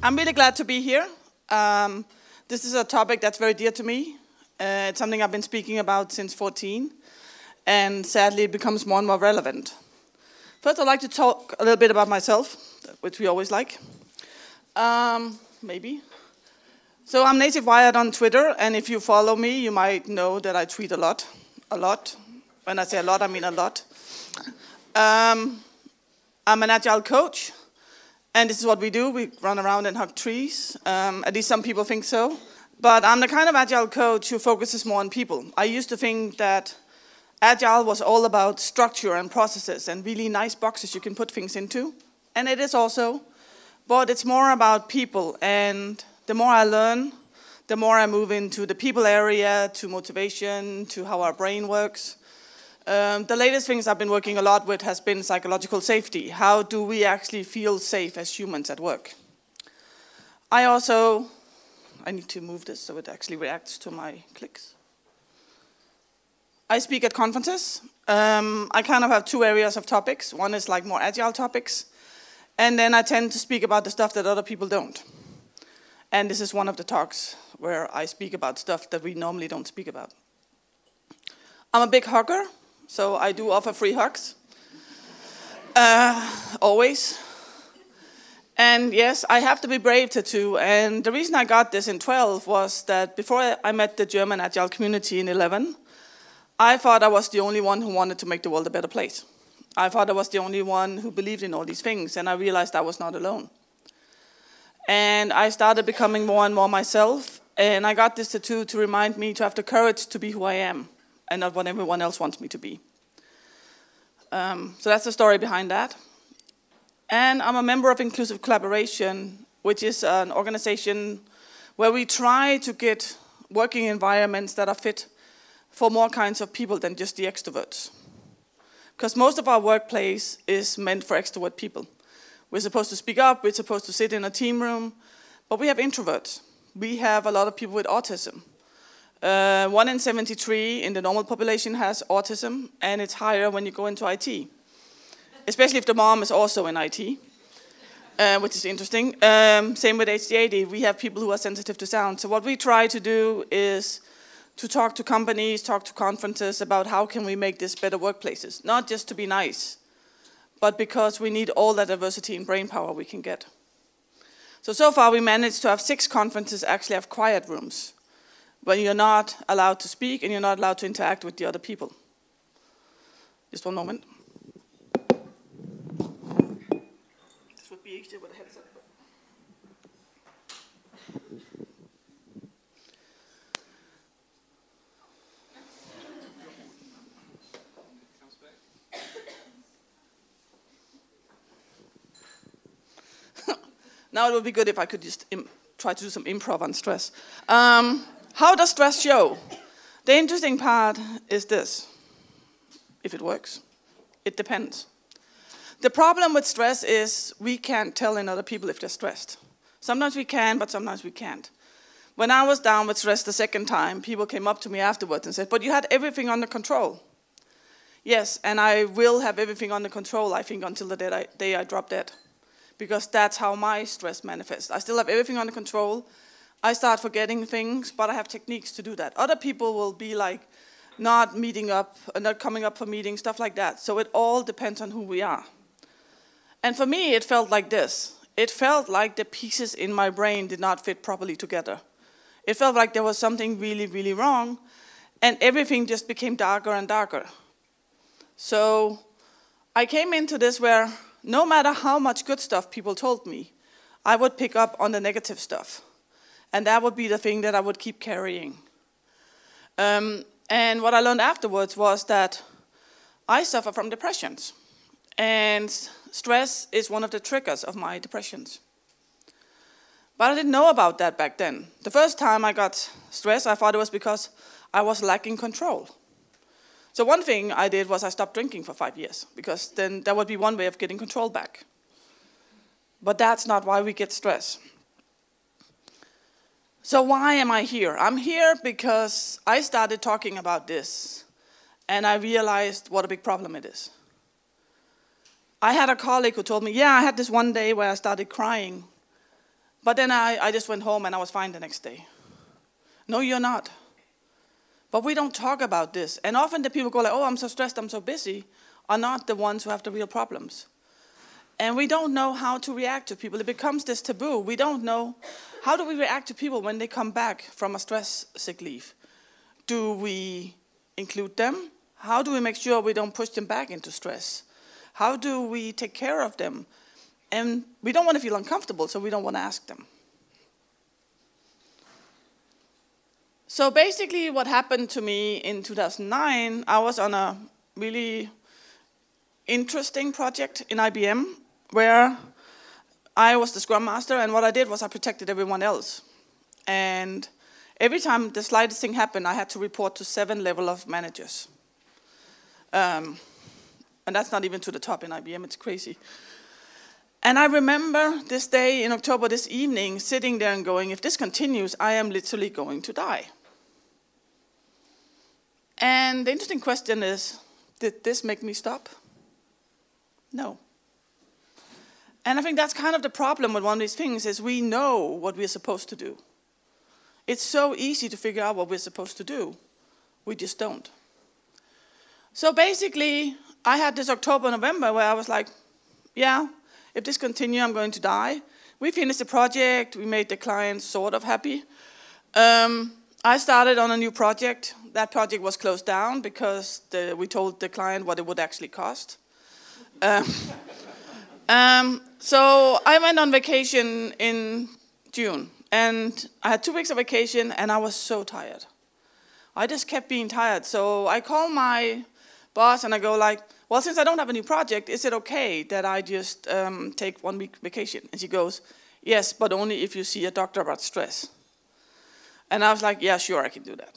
I'm really glad to be here. This is a topic that's very dear to me. It's something I've been speaking about since 14, and sadly it becomes more and more relevant. First, I'd like to talk a little bit about myself, which we always like. Maybe. So I'm Native Wired on Twitter, and if you follow me, you might know that I tweet a lot. A lot. When I say a lot, I mean a lot. I'm an agile coach, and this is what we do. We run around and hug trees. At least some people think so. But I'm the kind of agile coach who focuses more on people. I used to think that agile was all about structure and processes and really nice boxes you can put things into. And it is also. But it's more about people. And the more I learn, the more I move into the people area, to motivation, to how our brain works. The latest things I've been working a lot with has been psychological safety. How do we actually feel safe as humans at work? I need to move this so it actually reacts to my clicks. I speak at conferences. I kind of have two areas of topics. One is like more agile topics. And then I tend to speak about the stuff that other people don't. And this is one of the talks where I speak about stuff that we normally don't speak about. I'm a big hugger, so I do offer free hugs. Always. And yes, I have to be brave too. And the reason I got this in 12 was that before I met the German agile community in 11, I thought I was the only one who wanted to make the world a better place. I thought I was the only one who believed in all these things, and I realized I was not alone. And I started becoming more and more myself, and I got this tattoo to remind me to have the courage to be who I am, and not what everyone else wants me to be. So that's the story behind that. And I'm a member of Inclusive Collaboration, which is an organization where we try to get working environments that are fit for more kinds of people than just the extroverts. Because most of our workplace is meant for extrovert people. We're supposed to speak up, we're supposed to sit in a team room, but we have introverts. We have a lot of people with autism. 1 in 73 in the normal population has autism, and it's higher when you go into IT. Especially if the mom is also in IT, which is interesting. Same with HD80, we have people who are sensitive to sound. So what we try to do is to talk to companies, talk to conferences about how can we make this better workplaces. Not just to be nice, but because we need all that diversity and brain power we can get. So far we managed to have 6 conferences actually have quiet rooms, where you're not allowed to speak and you're not allowed to interact with the other people. Just one moment. This would be easier with a headset. Now it would be good if I could just try to do some improv on stress. How does stress show? The interesting part is this. If it works, it depends. The problem with stress is we can't tell in other people if they're stressed. Sometimes we can, but sometimes we can't. When I was down with stress the second time, people came up to me afterwards and said, but you had everything under control. Yes, and I will have everything under control, I think, until the day I drop dead. Because that's how my stress manifests. I still have everything under control. I start forgetting things, but I have techniques to do that. Other people will be like not meeting up, not coming up for meetings, stuff like that. So it all depends on who we are. And for me, it felt like this. It felt like the pieces in my brain did not fit properly together. It felt like there was something really, really wrong, and everything just became darker and darker. So I came into this where no matter how much good stuff people told me, I would pick up on the negative stuff. And that would be the thing that I would keep carrying. And what I learned afterwards was that I suffer from depressions. And stress is one of the triggers of my depressions. But I didn't know about that back then. The first time I got stressed, I thought it was because I was lacking control. So one thing I did was I stopped drinking for 5 years, because then that would be one way of getting control back. But that's not why we get stress. So why am I here? I'm here because I started talking about this, and I realized what a big problem it is. I had a colleague who told me, yeah, I had this one day where I started crying But then I just went home and I was fine the next day. No, you're not. But we don't talk about this. And often the people go like, oh, I'm so stressed, I'm so busy, are not the ones who have the real problems. And we don't know how to react to people. It becomes this taboo. We don't know, how do we react to people when they come back from a stress sick leave? Do we include them? How do we make sure we don't push them back into stress? How do we take care of them? And we don't want to feel uncomfortable, so we don't want to ask them. So basically what happened to me in 2009, I was on a really interesting project in IBM where I was the Scrum Master, and what I did was I protected everyone else. And every time the slightest thing happened, I had to report to 7 levels of managers. And that's not even to the top in IBM, it's crazy. And I remember this day in October, this evening, sitting there and going, if this continues, I am literally going to die. And the interesting question is, did this make me stop? No. And I think that's kind of the problem with one of these things, is we know what we're supposed to do. It's so easy to figure out what we're supposed to do. We just don't. So basically, I had this October, November, where I was like, yeah, if this continues, I'm going to die. We finished the project. We made the client sort of happy. I started on a new project. That project was closed down because we told the client what it would actually cost. So I went on vacation in June, and I had 2 weeks of vacation, and I was so tired. I just kept being tired. So I called my boss, and I go like, well, since I don't have a new project, is it okay that I just take 1 week vacation? And she goes, yes, but only if you see a doctor about stress. And I was like, yeah, sure, I can do that.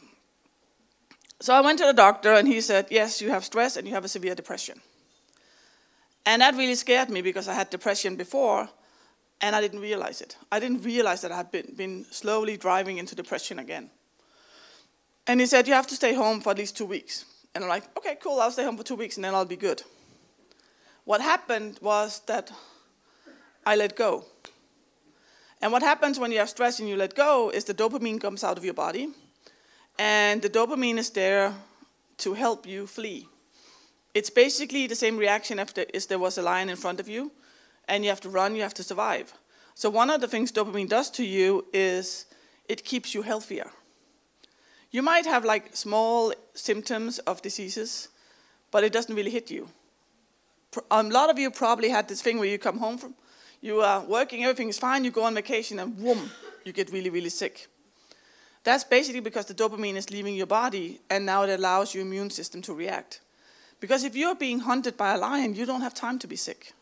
So I went to the doctor, and he said, yes, you have stress, and you have a severe depression. And that really scared me because I had depression before, and I didn't realize it. I didn't realize that I had been slowly driving into depression again. And he said, you have to stay home for at least 2 weeks. And I'm like, okay, cool, I'll stay home for 2 weeks, and then I'll be good. What happened was that I let go. And what happens when you have stress and you let go is the dopamine comes out of your body, and the dopamine is there to help you flee. It's basically the same reaction if there was a lion in front of you, and you have to run, you have to survive. So one of the things dopamine does to you is it keeps you healthier. You might have like small symptoms of diseases, but it doesn't really hit you. A lot of you probably had this thing where you come home from, you are working, everything is fine, you go on vacation, and whoom, you get really, really sick. That's basically because the dopamine is leaving your body, and now it allows your immune system to react. Because if you're being hunted by a lion, you don't have time to be sick.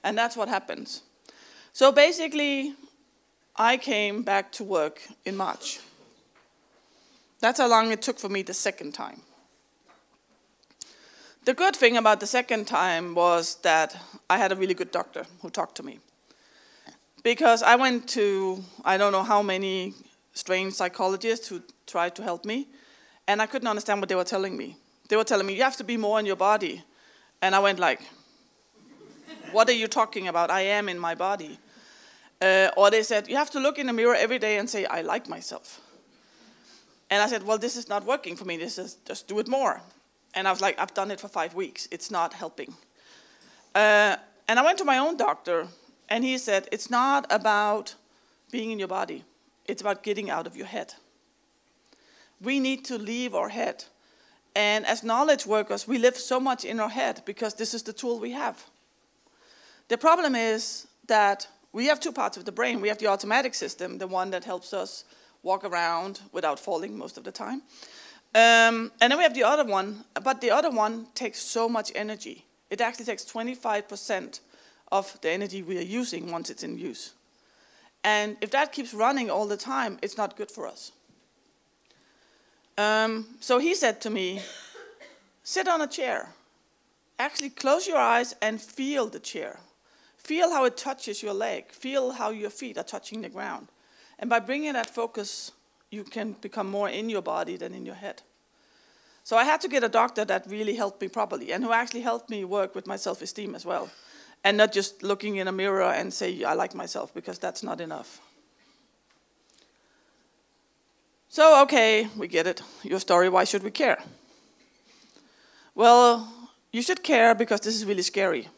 And that's what happens. So basically, I came back to work in March. That's how long it took for me the second time. The good thing about the second time was that I had a really good doctor who talked to me. Because I went to, I don't know how many strange psychologists who tried to help me, and I couldn't understand what they were telling me. They were telling me, you have to be more in your body. And I went like, what are you talking about? I am in my body. Or they said, you have to look in the mirror every day and say, I like myself. And I said, well, this is not working for me. This is just do it more. And I was like, I've done it for 5 weeks. It's not helping. And I went to my own doctor, and he said, it's not about being in your body. It's about getting out of your head. We need to leave our head. And as knowledge workers, we live so much in our head because this is the tool we have. The problem is that we have 2 parts of the brain. We have the automatic system, the one that helps us walk around without falling most of the time. And then we have the other one, but the other one takes so much energy. It actually takes 25% of the energy we are using once it's in use. And if that keeps running all the time, it's not good for us. So he said to me, sit on a chair. Actually close your eyes and feel the chair. Feel how it touches your leg. Feel how your feet are touching the ground. And by bringing that focus, you can become more in your body than in your head. So I had to get a doctor that really helped me properly and who actually helped me work with my self-esteem as well. and not just looking in a mirror and say, I like myself, because that's not enough. So, okay, we get it. Your story, why should we care? Well, you should care because this is really scary.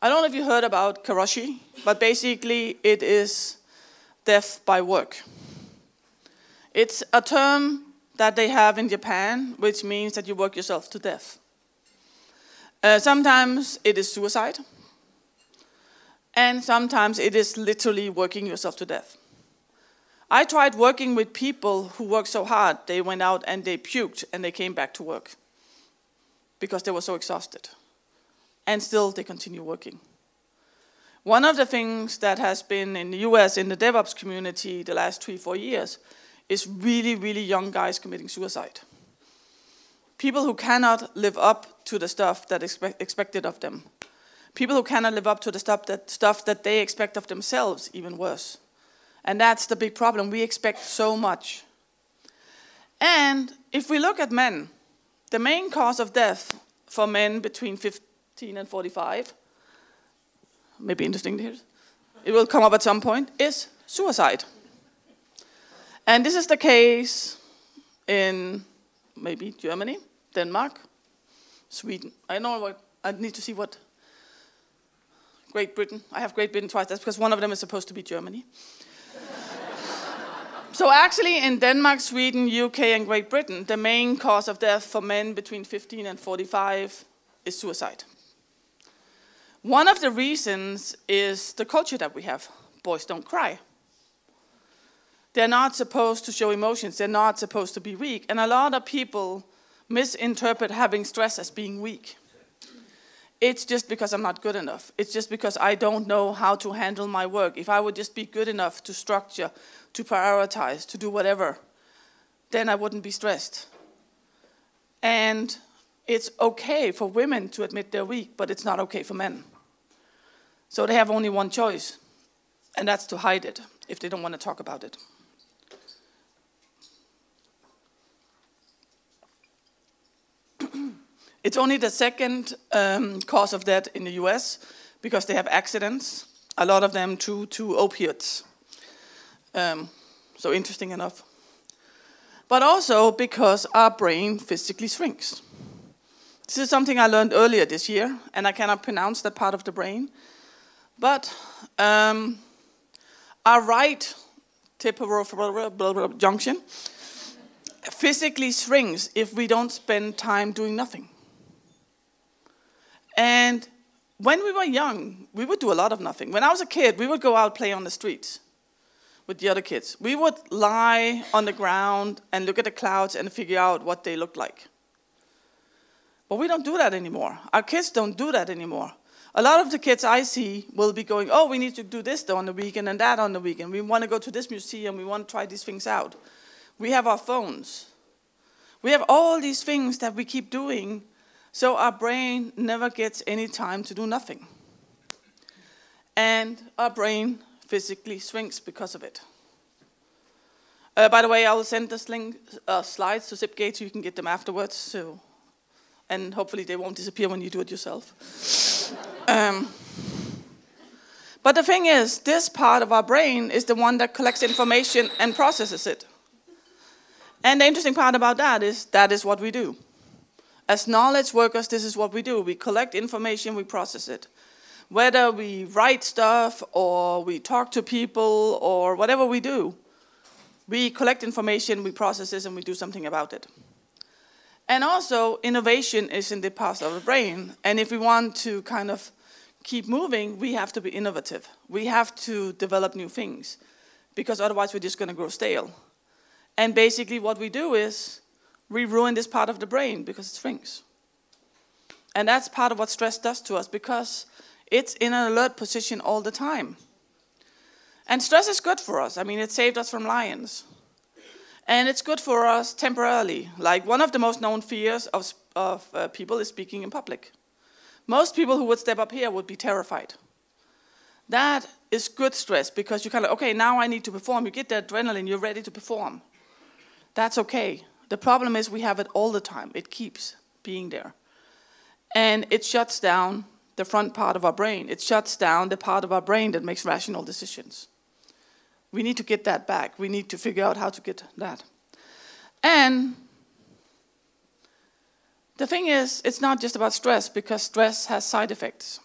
I don't know if you heard about karoshi, but basically it is death by work. It's a term that they have in Japan, which means that you work yourself to death. Sometimes it is suicide, and sometimes it is literally working yourself to death. I tried working with people who worked so hard, they went out and they puked and they came back to work because they were so exhausted. And still they continue working. One of the things that has been in the US, in the DevOps community the last 3-4 years, is really, really young guys committing suicide. People who cannot live up to the stuff that is expected of them. People who cannot live up to the stuff that they expect of themselves, even worse. And that's the big problem. We expect so much. And if we look at men, the main cause of death for men between 15 and 45, maybe interesting to hear, it will come up at some point, is suicide. And this is the case in maybe Germany, Denmark, Sweden. I know what, I need to see what, Great Britain. I have Great Britain twice, that's because one of them is supposed to be Germany. So actually in Denmark, Sweden, UK, and Great Britain, the main cause of death for men between 15 and 45 is suicide. One of the reasons is the culture that we have. Boys don't cry. They're not supposed to show emotions. They're not supposed to be weak. And a lot of people misinterpret having stress as being weak. It's just because I'm not good enough. It's just because I don't know how to handle my work. If I would just be good enough to structure, to prioritize, to do whatever, then I wouldn't be stressed. And it's okay for women to admit they're weak, but it's not okay for men. So they have only one choice, and that's to hide it if they don't want to talk about it. It's only the second cause of death in the US because they have accidents, a lot of them due to opiates. So interesting enough. But also because our brain physically shrinks. This is something I learned earlier this year, and I cannot pronounce that part of the brain. But our right temporal junction physically shrinks if we don't spend time doing nothing. And when we were young, we would do a lot of nothing. When I was a kid, we would go out play on the streets with the other kids. We would lie on the ground and look at the clouds and figure out what they looked like. But we don't do that anymore. Our kids don't do that anymore. A lot of the kids I see will be going, oh, we need to do this on the weekend and that on the weekend. We want to go to this museum. We want to try these things out. We have our phones. We have all these things that we keep doing, so our brain never gets any time to do nothing. And our brain physically shrinks because of it. By the way, I will send this link, slides to Zipgate so you can get them afterwards. And hopefully they won't disappear when you do it yourself. But the thing is, this part of our brain is the one that collects information and processes it. And the interesting part about that is what we do. As knowledge workers, this is what we do. We collect information, we process it. Whether we write stuff or we talk to people or whatever we do, we collect information, we process it, and we do something about it. And also, innovation is in the part of the brain. And if we want to kind of keep moving, we have to be innovative. We have to develop new things, because otherwise we're just going to grow stale. And basically what we do is we ruin this part of the brain because it shrinks. And that's part of what stress does to us, because it's in an alert position all the time. And stress is good for us. I mean, it saved us from lions. And it's good for us temporarily. Like, one of the most known fears of people is speaking in public. Most people who would step up here would be terrified. That is good stress, because you kind of, okay, now I need to perform. You get the adrenaline, you're ready to perform. That's okay. The problem is we have it all the time. It keeps being there. And it shuts down the front part of our brain. It shuts down the part of our brain that makes rational decisions. We need to get that back. We need to figure out how to get that. And the thing is, it's not just about stress, because stress has side effects.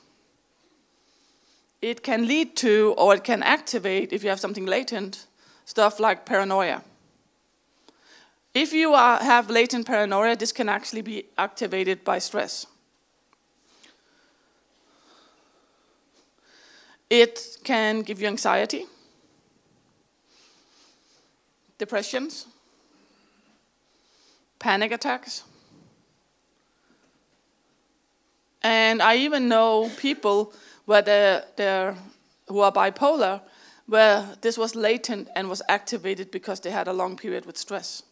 It can lead to, or it can activate, if you have something latent, stuff like paranoia. If you have latent paranoia, this can actually be activated by stress. It can give you anxiety, depressions, panic attacks. And I even know people where who are bipolar, where this was latent and was activated because they had a long period with stress.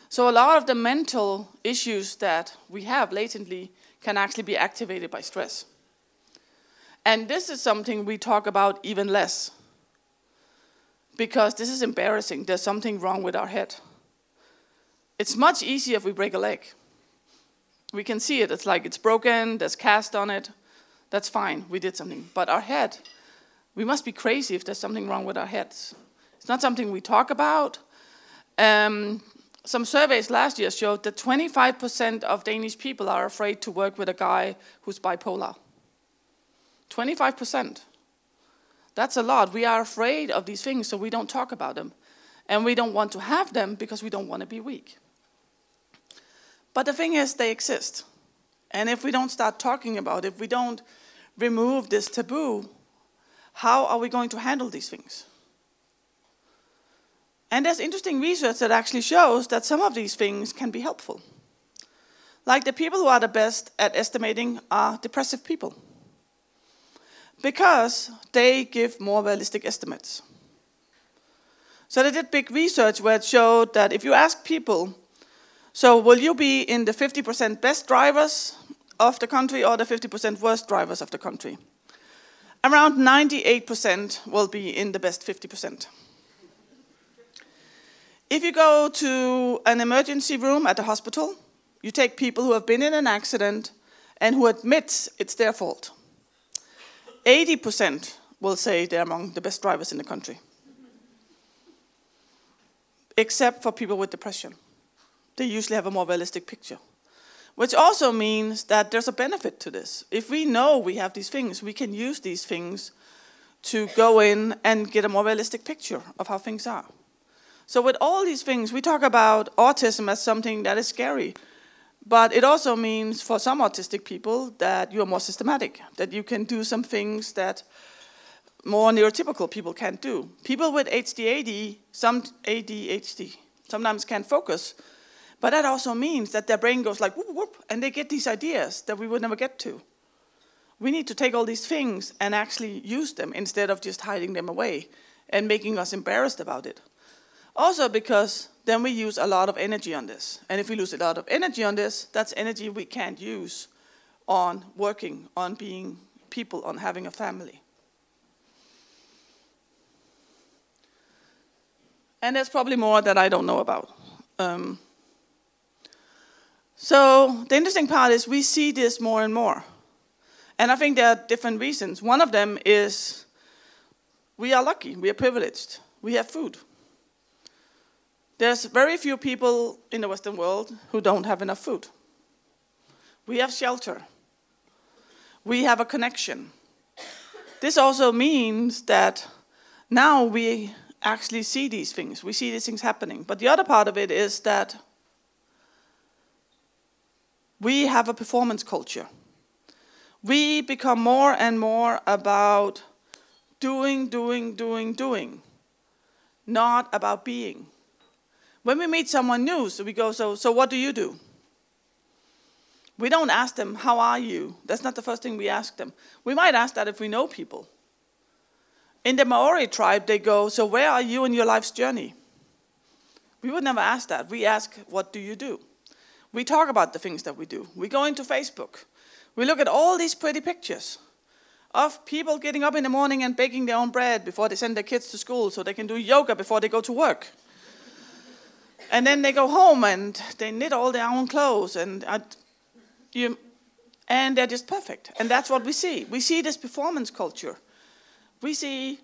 So a lot of the mental issues that we have latently can actually be activated by stress. And this is something we talk about even less, because this is embarrassing. There's something wrong with our head. It's much easier if we break a leg. We can see it. It's like it's broken, there's cast on it. That's fine, we did something. But our head, we must be crazy if there's something wrong with our heads. It's not something we talk about. Some surveys last year showed that 25% of Danish people are afraid to work with a guy who's bipolar. 25%. That's a lot. We are afraid of these things, so we don't talk about them. And we don't want to have them because we don't want to be weak. But the thing is, they exist. And if we don't start talking about it, if we don't remove this taboo, how are we going to handle these things? And there's interesting research that actually shows that some of these things can be helpful. Like the people who are the best at estimating are depressive people, because they give more realistic estimates. So they did big research where it showed that if you ask people, so will you be in the 50% best drivers of the country or the 50% worst drivers of the country? Around 98% will be in the best 50%. If you go to an emergency room at a hospital, you take people who have been in an accident and who admit it's their fault. 80% will say they're among the best drivers in the country, except for people with depression. They usually have a more realistic picture, which also means that there's a benefit to this. If we know we have these things, we can use these things to go in and get a more realistic picture of how things are. So with all these things, we talk about autism as something that is scary, but it also means for some autistic people that you are more systematic, that you can do some things that more neurotypical people can't do. People with ADHD, some ADHD, sometimes can't focus, but that also means that their brain goes like whoop, whoop, and they get these ideas that we would never get to. We need to take all these things and actually use them instead of just hiding them away and making us embarrassed about it. Also because then we use a lot of energy on this. And if we lose a lot of energy on this, that's energy we can't use on working, on being people, on having a family. And there's probably more that I don't know about. So the interesting part is we see this more and more. And I think there are different reasons. One of them is we are lucky, we are privileged, we have food. There's very few people in the Western world who don't have enough food. We have shelter. We have a connection. This also means that now we actually see these things. We see these things happening. But the other part of it is that we have a performance culture. We become more and more about doing, not about being. When we meet someone new, so we go, so what do you do? We don't ask them, how are you? That's not the first thing we ask them. We might ask that if we know people. In the Maori tribe, they go, so where are you in your life's journey? We would never ask that. We ask, what do you do? We talk about the things that we do. We go into Facebook. We look at all these pretty pictures of people getting up in the morning and baking their own bread before they send their kids to school so they can do yoga before they go to work. And then they go home and they knit all their own clothes. And and they're just perfect. And that's what we see. We see this performance culture. We see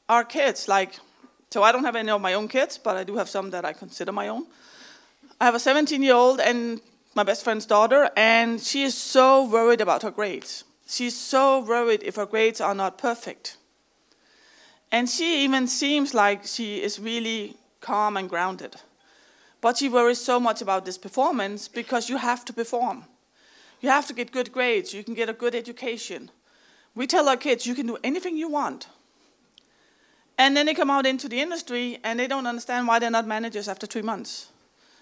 our kids, like, so I don't have any of my own kids, but I do have some that I consider my own. I have a 17-year-old and my best friend's daughter, and she is so worried about her grades. She's so worried if her grades are not perfect. And she even seems like she is really calm and grounded. But she worries so much about this performance because you have to perform. You have to get good grades. You can get a good education. We tell our kids, you can do anything you want. And then they come out into the industry and they don't understand why they're not managers after 3 months.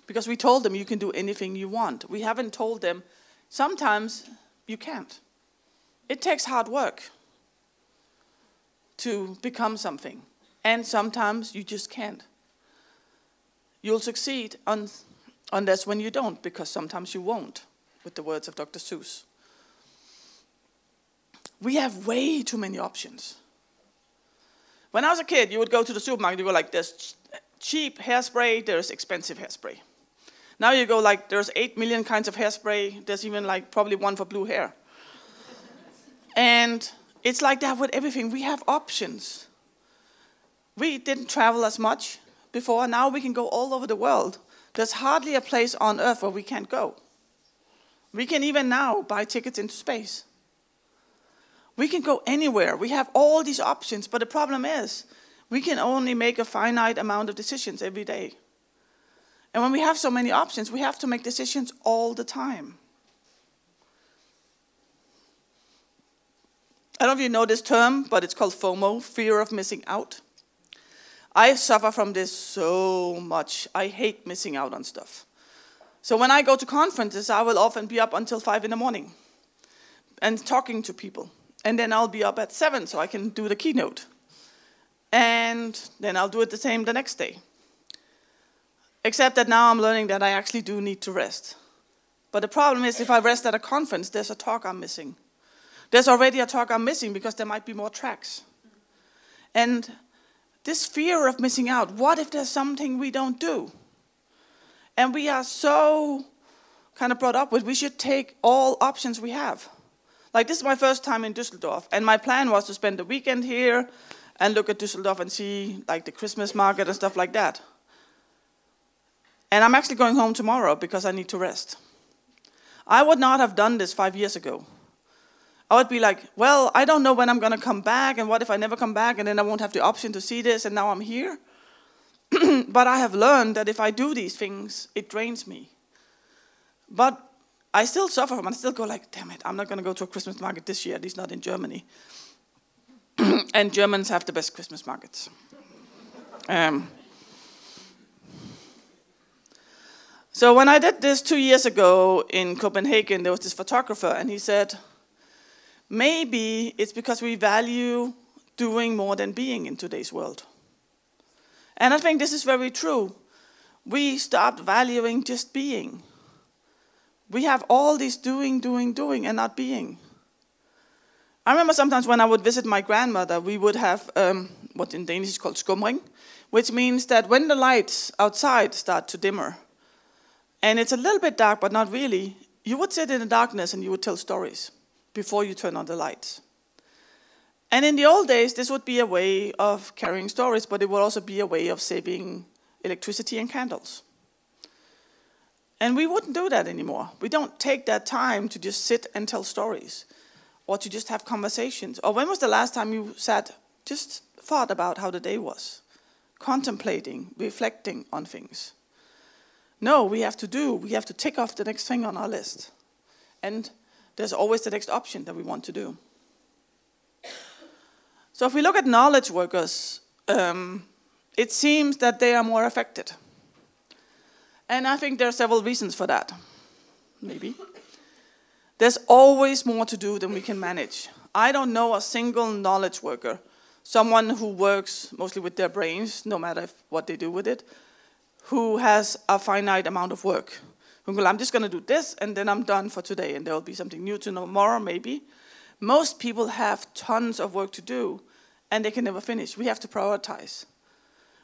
Because we told them you can do anything you want. We haven't told them sometimes you can't. It takes hard work to become something. And sometimes you just can't. You'll succeed unless when you don't, because sometimes you won't, with the words of Dr. Seuss. We have way too many options. When I was a kid, you would go to the supermarket, you go like, there's cheap hairspray, there's expensive hairspray. Now you go like, there's 8 million kinds of hairspray, there's even like probably one for blue hair. And it's like that with everything. We have options. We didn't travel as much before. Now we can go all over the world. There's hardly a place on Earth where we can't go. We can even now buy tickets into space. We can go anywhere. We have all these options. But the problem is, we can only make a finite amount of decisions every day. And when we have so many options, we have to make decisions all the time. I don't know if you know this term, but it's called FOMO, fear of missing out. I suffer from this so much. I hate missing out on stuff. So when I go to conferences, I will often be up until 5 in the morning and talking to people. And then I'll be up at 7 so I can do the keynote. And then I'll do it the same the next day. Except that now I'm learning that I actually do need to rest. But the problem is if I rest at a conference, there's a talk I'm missing. There's already a talk I'm missing because there might be more tracks. And this fear of missing out, what if there's something we don't do? And we are so kind of brought up with we should take all options we have. Like this is my first time in Düsseldorf, and my plan was to spend the weekend here and look at Düsseldorf and see like the Christmas market and stuff like that. And I'm actually going home tomorrow because I need to rest. I would not have done this 5 years ago. I would be like, well, I don't know when I'm going to come back, and what if I never come back, and then I won't have the option to see this, and now I'm here? But I have learned that if I do these things, it drains me. But I still suffer from it. I still go like, damn it, I'm not going to go to a Christmas market this year, at least not in Germany. And Germans have the best Christmas markets. So when I did this 2 years ago in Copenhagen, there was this photographer, and he said, maybe it's because we value doing more than being in today's world. And I think this is very true. We stopped valuing just being. We have all this doing, and not being. I remember sometimes when I would visit my grandmother, we would have what in Danish is called skumring, which means that when the lights outside start to dimmer, and it's a little bit dark, but not really, you would sit in the darkness and you would tell stories before you turn on the lights. And in the old days, this would be a way of carrying stories, but it would also be a way of saving electricity and candles. And we wouldn't do that anymore. We don't take that time to just sit and tell stories, or to just have conversations. Or when was the last time you sat, just thought about how the day was, contemplating, reflecting on things? No, we have to tick off the next thing on our list. And there's always the next option that we want to do. So if we look at knowledge workers, it seems that they are more affected. And I think there are several reasons for that, maybe. There's always more to do than we can manage. I don't know a single knowledge worker, someone who works mostly with their brains, no matter what they do with it, who has a finite amount of work. Who go, I'm just going to do this, and then I'm done for today, and there will be something new tomorrow, maybe. Most people have tons of work to do, and they can never finish. We have to prioritize,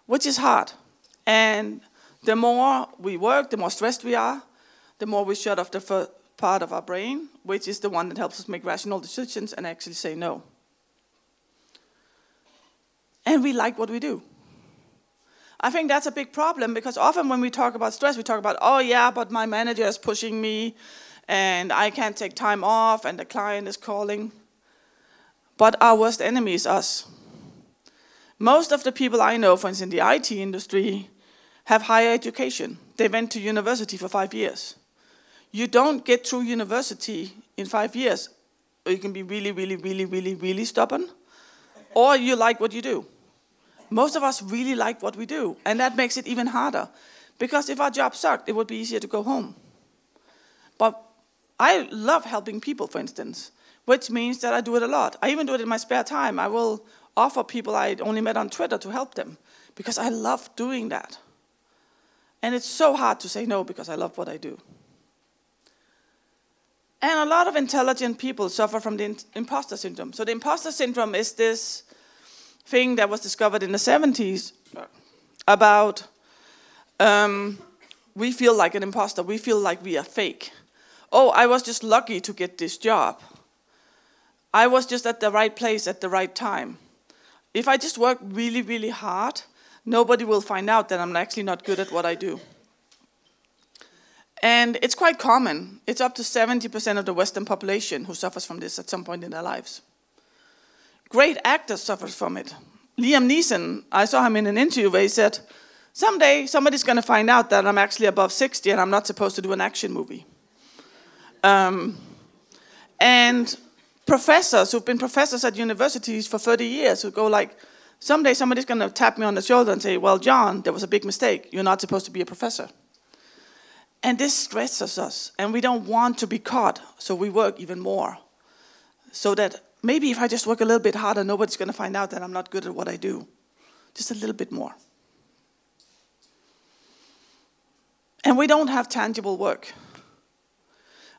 which is hard. And the more we work, the more stressed we are, the more we shut off part of our brain, which is the one that helps us make rational decisions and actually say no. And we like what we do. I think that's a big problem, because often when we talk about stress, we talk about, oh yeah, but my manager is pushing me, and I can't take time off, and the client is calling. But our worst enemy is us. Most of the people I know, for instance, in the IT industry, have higher education. They went to university for 5 years. You don't get through university in 5 years. Or you can be really, really, really, really, really stubborn, or you like what you do. Most of us really like what we do, and that makes it even harder. Because if our job sucked, it would be easier to go home. But I love helping people, for instance, which means that I do it a lot. I even do it in my spare time. I will offer people I only met on Twitter to help them, because I love doing that. And it's so hard to say no, because I love what I do. And a lot of intelligent people suffer from the imposter syndrome. So the imposter syndrome is this thing that was discovered in the 70s about we feel like an imposter. We feel like we are fake. Oh, I was just lucky to get this job. I was just at the right place at the right time. If I just work really, really hard, nobody will find out that I'm actually not good at what I do. And it's quite common. It's up to 70% of the Western population who suffers from this at some point in their lives. Great actors suffer from it. Liam Neeson, I saw him in an interview where he said, someday somebody's going to find out that I'm actually above 60 and I'm not supposed to do an action movie. And professors who've been professors at universities for 30 years who go like, someday somebody's going to tap me on the shoulder and say, well, John, there was a big mistake. You're not supposed to be a professor. And this stresses us, and we don't want to be caught, so we work even more. So that maybe if I just work a little bit harder, nobody's going to find out that I'm not good at what I do. Just a little bit more. And we don't have tangible work.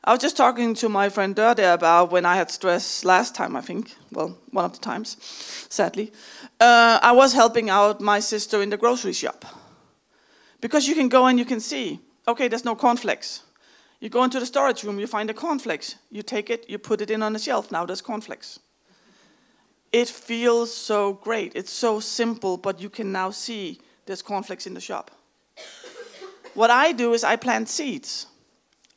I was just talking to my friend Dörde about when I had stress last time, I think. Well, one of the times, sadly. I was helping out my sister in the grocery shop. Because you can go and you can see, okay, there's no cornflakes. You go into the storage room, you find the cornflakes. You take it, you put it in on the shelf, now there's cornflakes. It feels so great. It's so simple, but you can now see there's cornflakes in the shop. What I do is I plant seeds.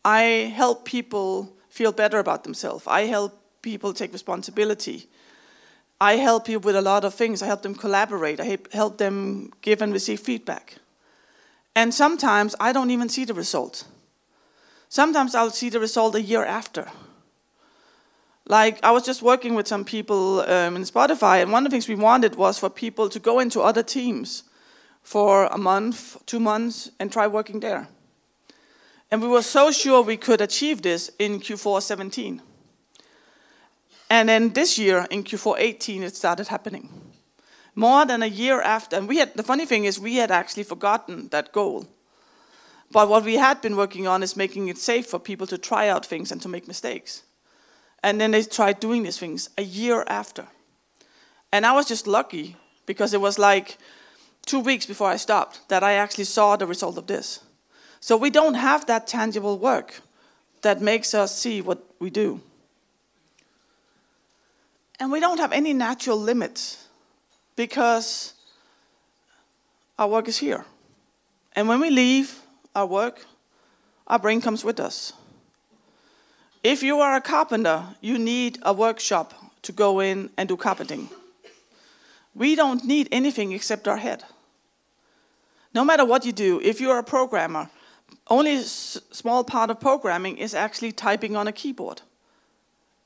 I help people feel better about themselves. I help people take responsibility. I help people with a lot of things. I help them collaborate. I help them give and receive feedback. And sometimes I don't even see the result. Sometimes I'll see the result a year after. Like, I was just working with some people in Spotify, and one of the things we wanted was for people to go into other teams for a month, 2 months, and try working there. And we were so sure we could achieve this in Q4 17. And then this year, in Q4 18, it started happening. More than a year after, and the funny thing is we had actually forgotten that goal. But what we had been working on is making it safe for people to try out things and to make mistakes. And then they tried doing these things a year after. And I was just lucky, because it was like 2 weeks before I stopped that I actually saw the result of this. So we don't have that tangible work that makes us see what we do. And we don't have any natural limits, because our work is here. And when we leave our work, our brain comes with us. If you are a carpenter, you need a workshop to go in and do carpenting. We don't need anything except our head. No matter what you do, if you're a programmer, only a small part of programming is actually typing on a keyboard.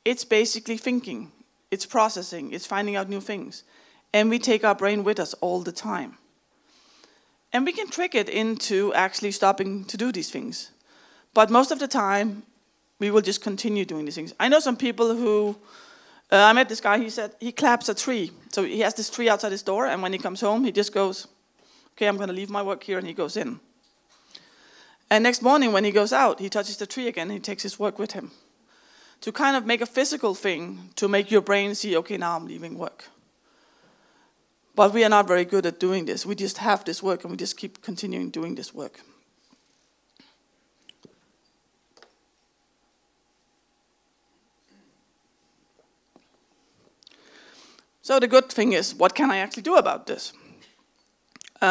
It's basically thinking, it's processing, it's finding out new things. And we take our brain with us all the time. And we can trick it into actually stopping to do these things. But most of the time, we will just continue doing these things. I know some people who, I met this guy, he said he claps a tree. So he has this tree outside his door, and when he comes home, he just goes, okay, I'm going to leave my work here, and he goes in. And next morning when he goes out, he touches the tree again, and he takes his work with him. To kind of make a physical thing, to make your brain see, okay, now I'm leaving work. But we are not very good at doing this. We just have this work, and we just keep continuing doing this work. So the good thing is, what can I actually do about this? So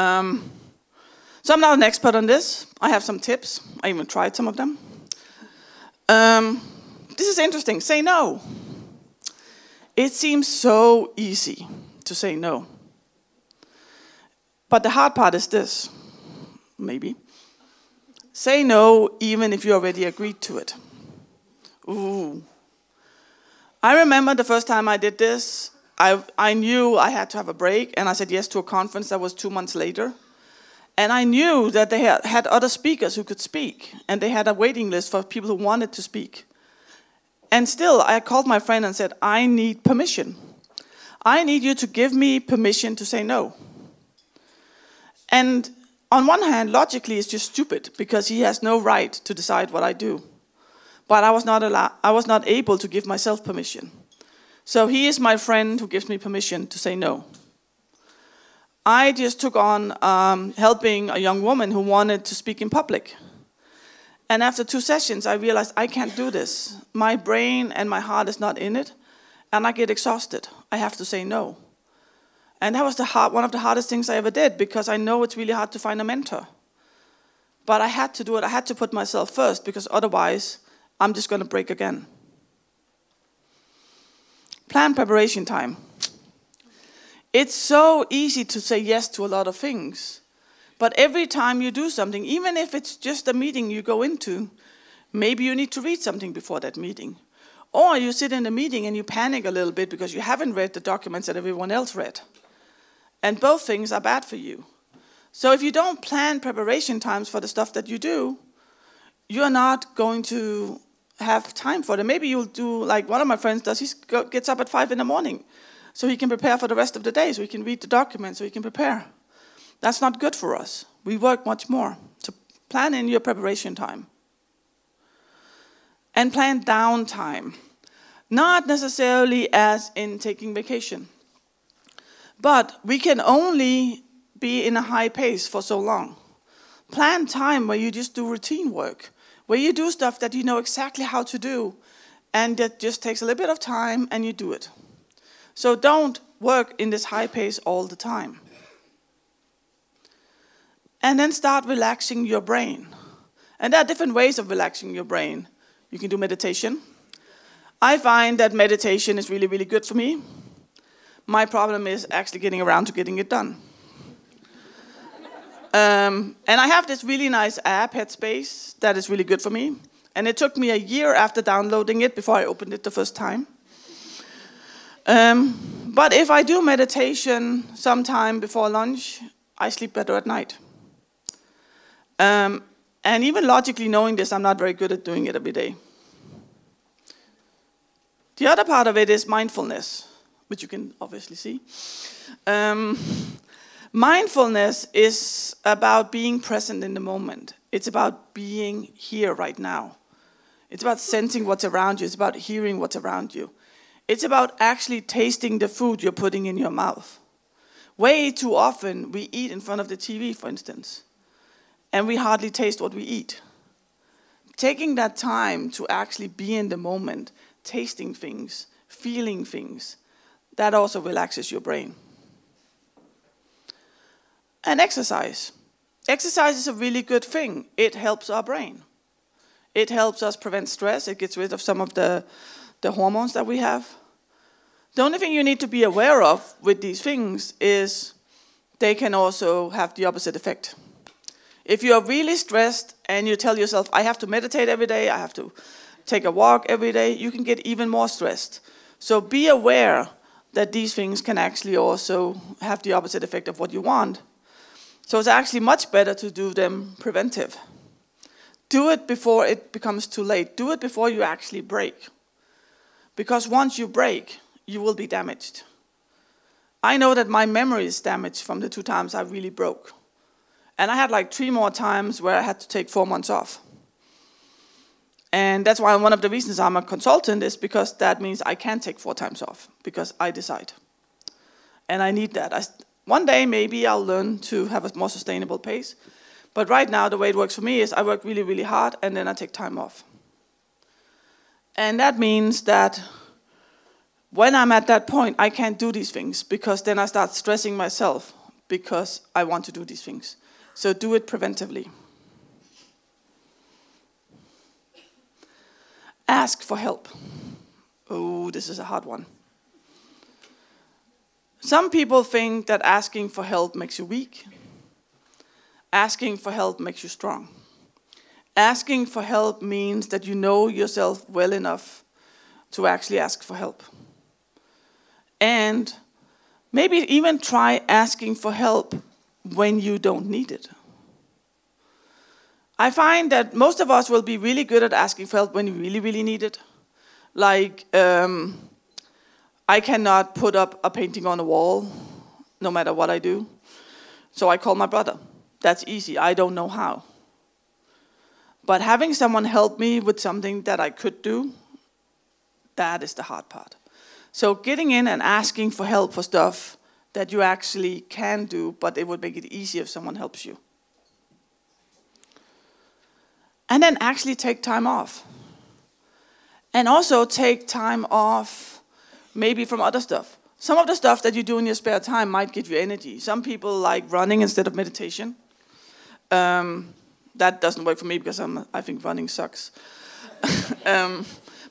I'm not an expert on this. I have some tips. I even tried some of them. This is interesting. Say no. It seems so easy to say no. But the hard part is this, maybe. Say no even if you already agreed to it. Ooh. I remember the first time I did this, I knew I had to have a break, and I said yes to a conference that was 2 months later. And I knew that they had other speakers who could speak, and they had a waiting list for people who wanted to speak. And still, I called my friend and said, I need permission. I need you to give me permission to say no. And on one hand, logically, it's just stupid, because he has no right to decide what I do. But I was not able to give myself permission. So he is my friend who gives me permission to say no. I just took on helping a young woman who wanted to speak in public. And after 2 sessions, I realized I can't do this. My brain and my heart is not in it, and I get exhausted. I have to say no. And that was one of the hardest things I ever did, because I know it's really hard to find a mentor. But I had to do it. I had to put myself first, because otherwise I'm just going to break again. Plan preparation time. It's so easy to say yes to a lot of things. But every time you do something, even if it's just a meeting you go into, maybe you need to read something before that meeting. Or you sit in a meeting and you panic a little bit because you haven't read the documents that everyone else read. And both things are bad for you. So if you don't plan preparation times for the stuff that you do, you're not going to have time for them. Maybe you'll do like one of my friends does. He gets up at 5 in the morning so he can prepare for the rest of the day, so he can read the documents, so he can prepare. That's not good for us. We work much more. So plan in your preparation time. And plan downtime. Not necessarily as in taking vacation. But we can only be in a high pace for so long. Plan time where you just do routine work, where you do stuff that you know exactly how to do, and that just takes a little bit of time and you do it. So don't work in this high pace all the time. And then start relaxing your brain. And there are different ways of relaxing your brain. You can do meditation. I find that meditation is really, really good for me. My problem is actually getting around to getting it done. And I have this really nice app, Headspace, that is really good for me. And it took me a year after downloading it before I opened it the first time. But if I do meditation sometime before lunch, I sleep better at night. And even logically knowing this, I'm not very good at doing it every day. The other part of it is mindfulness, which you can obviously see. Mindfulness is about being present in the moment. It's about being here right now. It's about sensing what's around you. It's about hearing what's around you. It's about actually tasting the food you're putting in your mouth. Way too often we eat in front of the TV, for instance, and we hardly taste what we eat. Taking that time to actually be in the moment, tasting things, feeling things, that also relaxes your brain. And exercise. Exercise is a really good thing. It helps our brain. It helps us prevent stress. It gets rid of some of the hormones that we have. The only thing you need to be aware of with these things is they can also have the opposite effect. If you are really stressed and you tell yourself, I have to meditate every day, I have to take a walk every day, you can get even more stressed. So be aware that these things can actually also have the opposite effect of what you want. So it's actually much better to do them preventive. Do it before it becomes too late. Do it before you actually break. Because once you break, you will be damaged. I know that my memory is damaged from the 2 times I really broke. And I had like 3 more times where I had to take 4 months off. And that's why one of the reasons I'm a consultant is because that means I can take 4 times off, because I decide. And I need that. One day maybe I'll learn to have a more sustainable pace. But right now the way it works for me is I work really, really hard and then I take time off. And that means that When I'm at that point, I can't do these things because then I start stressing myself because I want to do these things. So do it preventively. Ask for help. Oh, this is a hard one. Some people think that asking for help makes you weak. Asking for help makes you strong. Asking for help means that you know yourself well enough to actually ask for help. And maybe even try asking for help when you don't need it. I find that most of us will be really good at asking for help when you really, really need it. Like, I cannot put up a painting on a wall, no matter what I do. So I call my brother. That's easy. I don't know how. But having someone help me with something that I could do, that is the hard part. So getting in and asking for help for stuff that you actually can do, but it would make it easier if someone helps you. And then actually take time off. And also take time off maybe from other stuff. Some of the stuff that you do in your spare time might give you energy. Some people like running instead of meditation. That doesn't work for me because I think running sucks.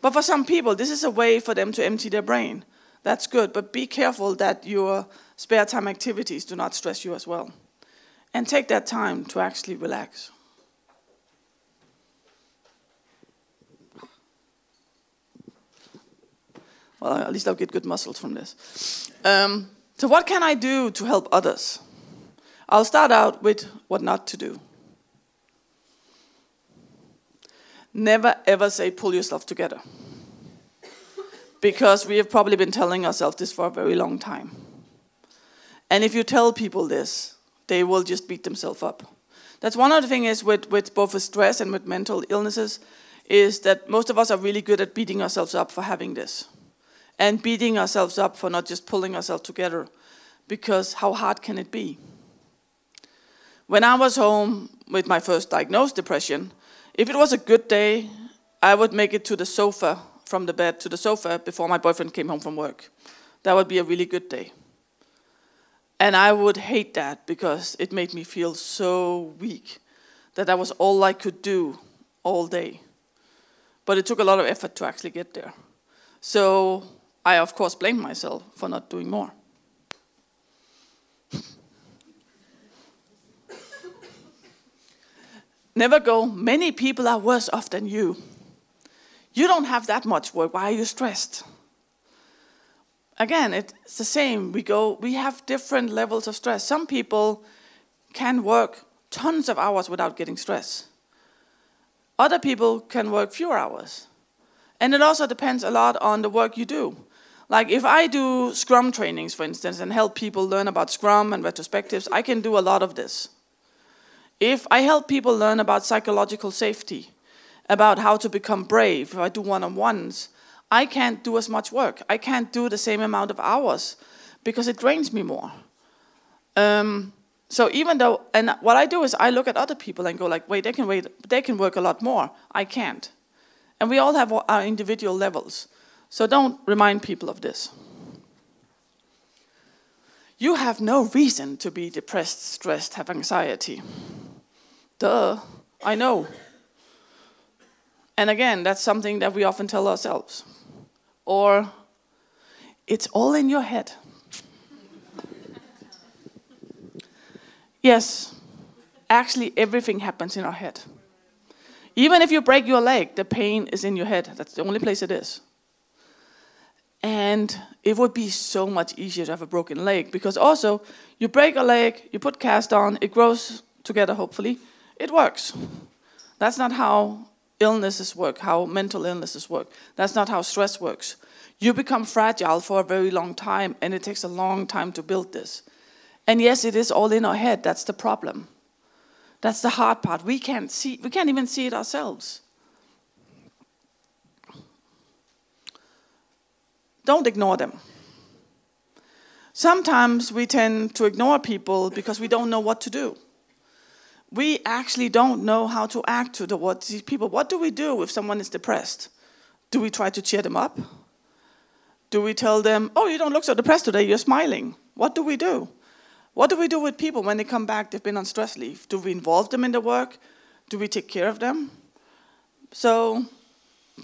But for some people, this is a way for them to empty their brain. That's good, but be careful that your spare time activities do not stress you as well. And take that time to actually relax. Well, at least I'll get good muscles from this. So what can I do to help others? I'll start out with what not to do. Never ever say pull yourself together. Because we have probably been telling ourselves this for a very long time. And if you tell people this, they will just beat themselves up. That's one of the things with both with stress and with mental illnesses, is that most of us are really good at beating ourselves up for having this. And beating ourselves up for not just pulling ourselves together. Because how hard can it be? When I was home with my first diagnosed depression, if it was a good day, I would make it to the sofa, from the bed to the sofa before my boyfriend came home from work. That would be a really good day. And I would hate that because it made me feel so weak that that was all I could do all day. But it took a lot of effort to actually get there. So I, of course, blamed myself for not doing more. Never go, many people are worse off than you. You don't have that much work, why are you stressed? Again, it's the same. We have different levels of stress. Some people can work tons of hours without getting stress. Other people can work fewer hours. And it also depends a lot on the work you do. Like if I do Scrum trainings, for instance, and help people learn about Scrum and retrospectives, I can do a lot of this. If I help people learn about psychological safety, about how to become brave, if I do one-on-ones, I can't do as much work. I can't do the same amount of hours because it drains me more. So even though, and what I do is I look at other people and go like, wait, they can work a lot more. I can't. And we all have our individual levels. So don't remind people of this. You have no reason to be depressed, stressed, have anxiety. Duh, I know. And again, that's something that we often tell ourselves. Or, it's all in your head. Yes, actually everything happens in our head. Even if you break your leg, the pain is in your head. That's the only place it is. And it would be so much easier to have a broken leg, because also, you break a leg, you put cast on, it grows together, hopefully. It works. That's not how illnesses work, how mental illnesses work. That's not how stress works. You become fragile for a very long time, and it takes a long time to build this. And yes, it is all in our head. That's the problem. That's the hard part. We can't even see it ourselves. Don't ignore them. Sometimes we tend to ignore people because we don't know what to do. We actually don't know how to act towards these people. What do we do if someone is depressed? Do we try to cheer them up? Do we tell them, oh, you don't look so depressed today, you're smiling? What do we do? What do we do with people when they come back, they've been on stress leave? Do we involve them in the work? Do we take care of them? So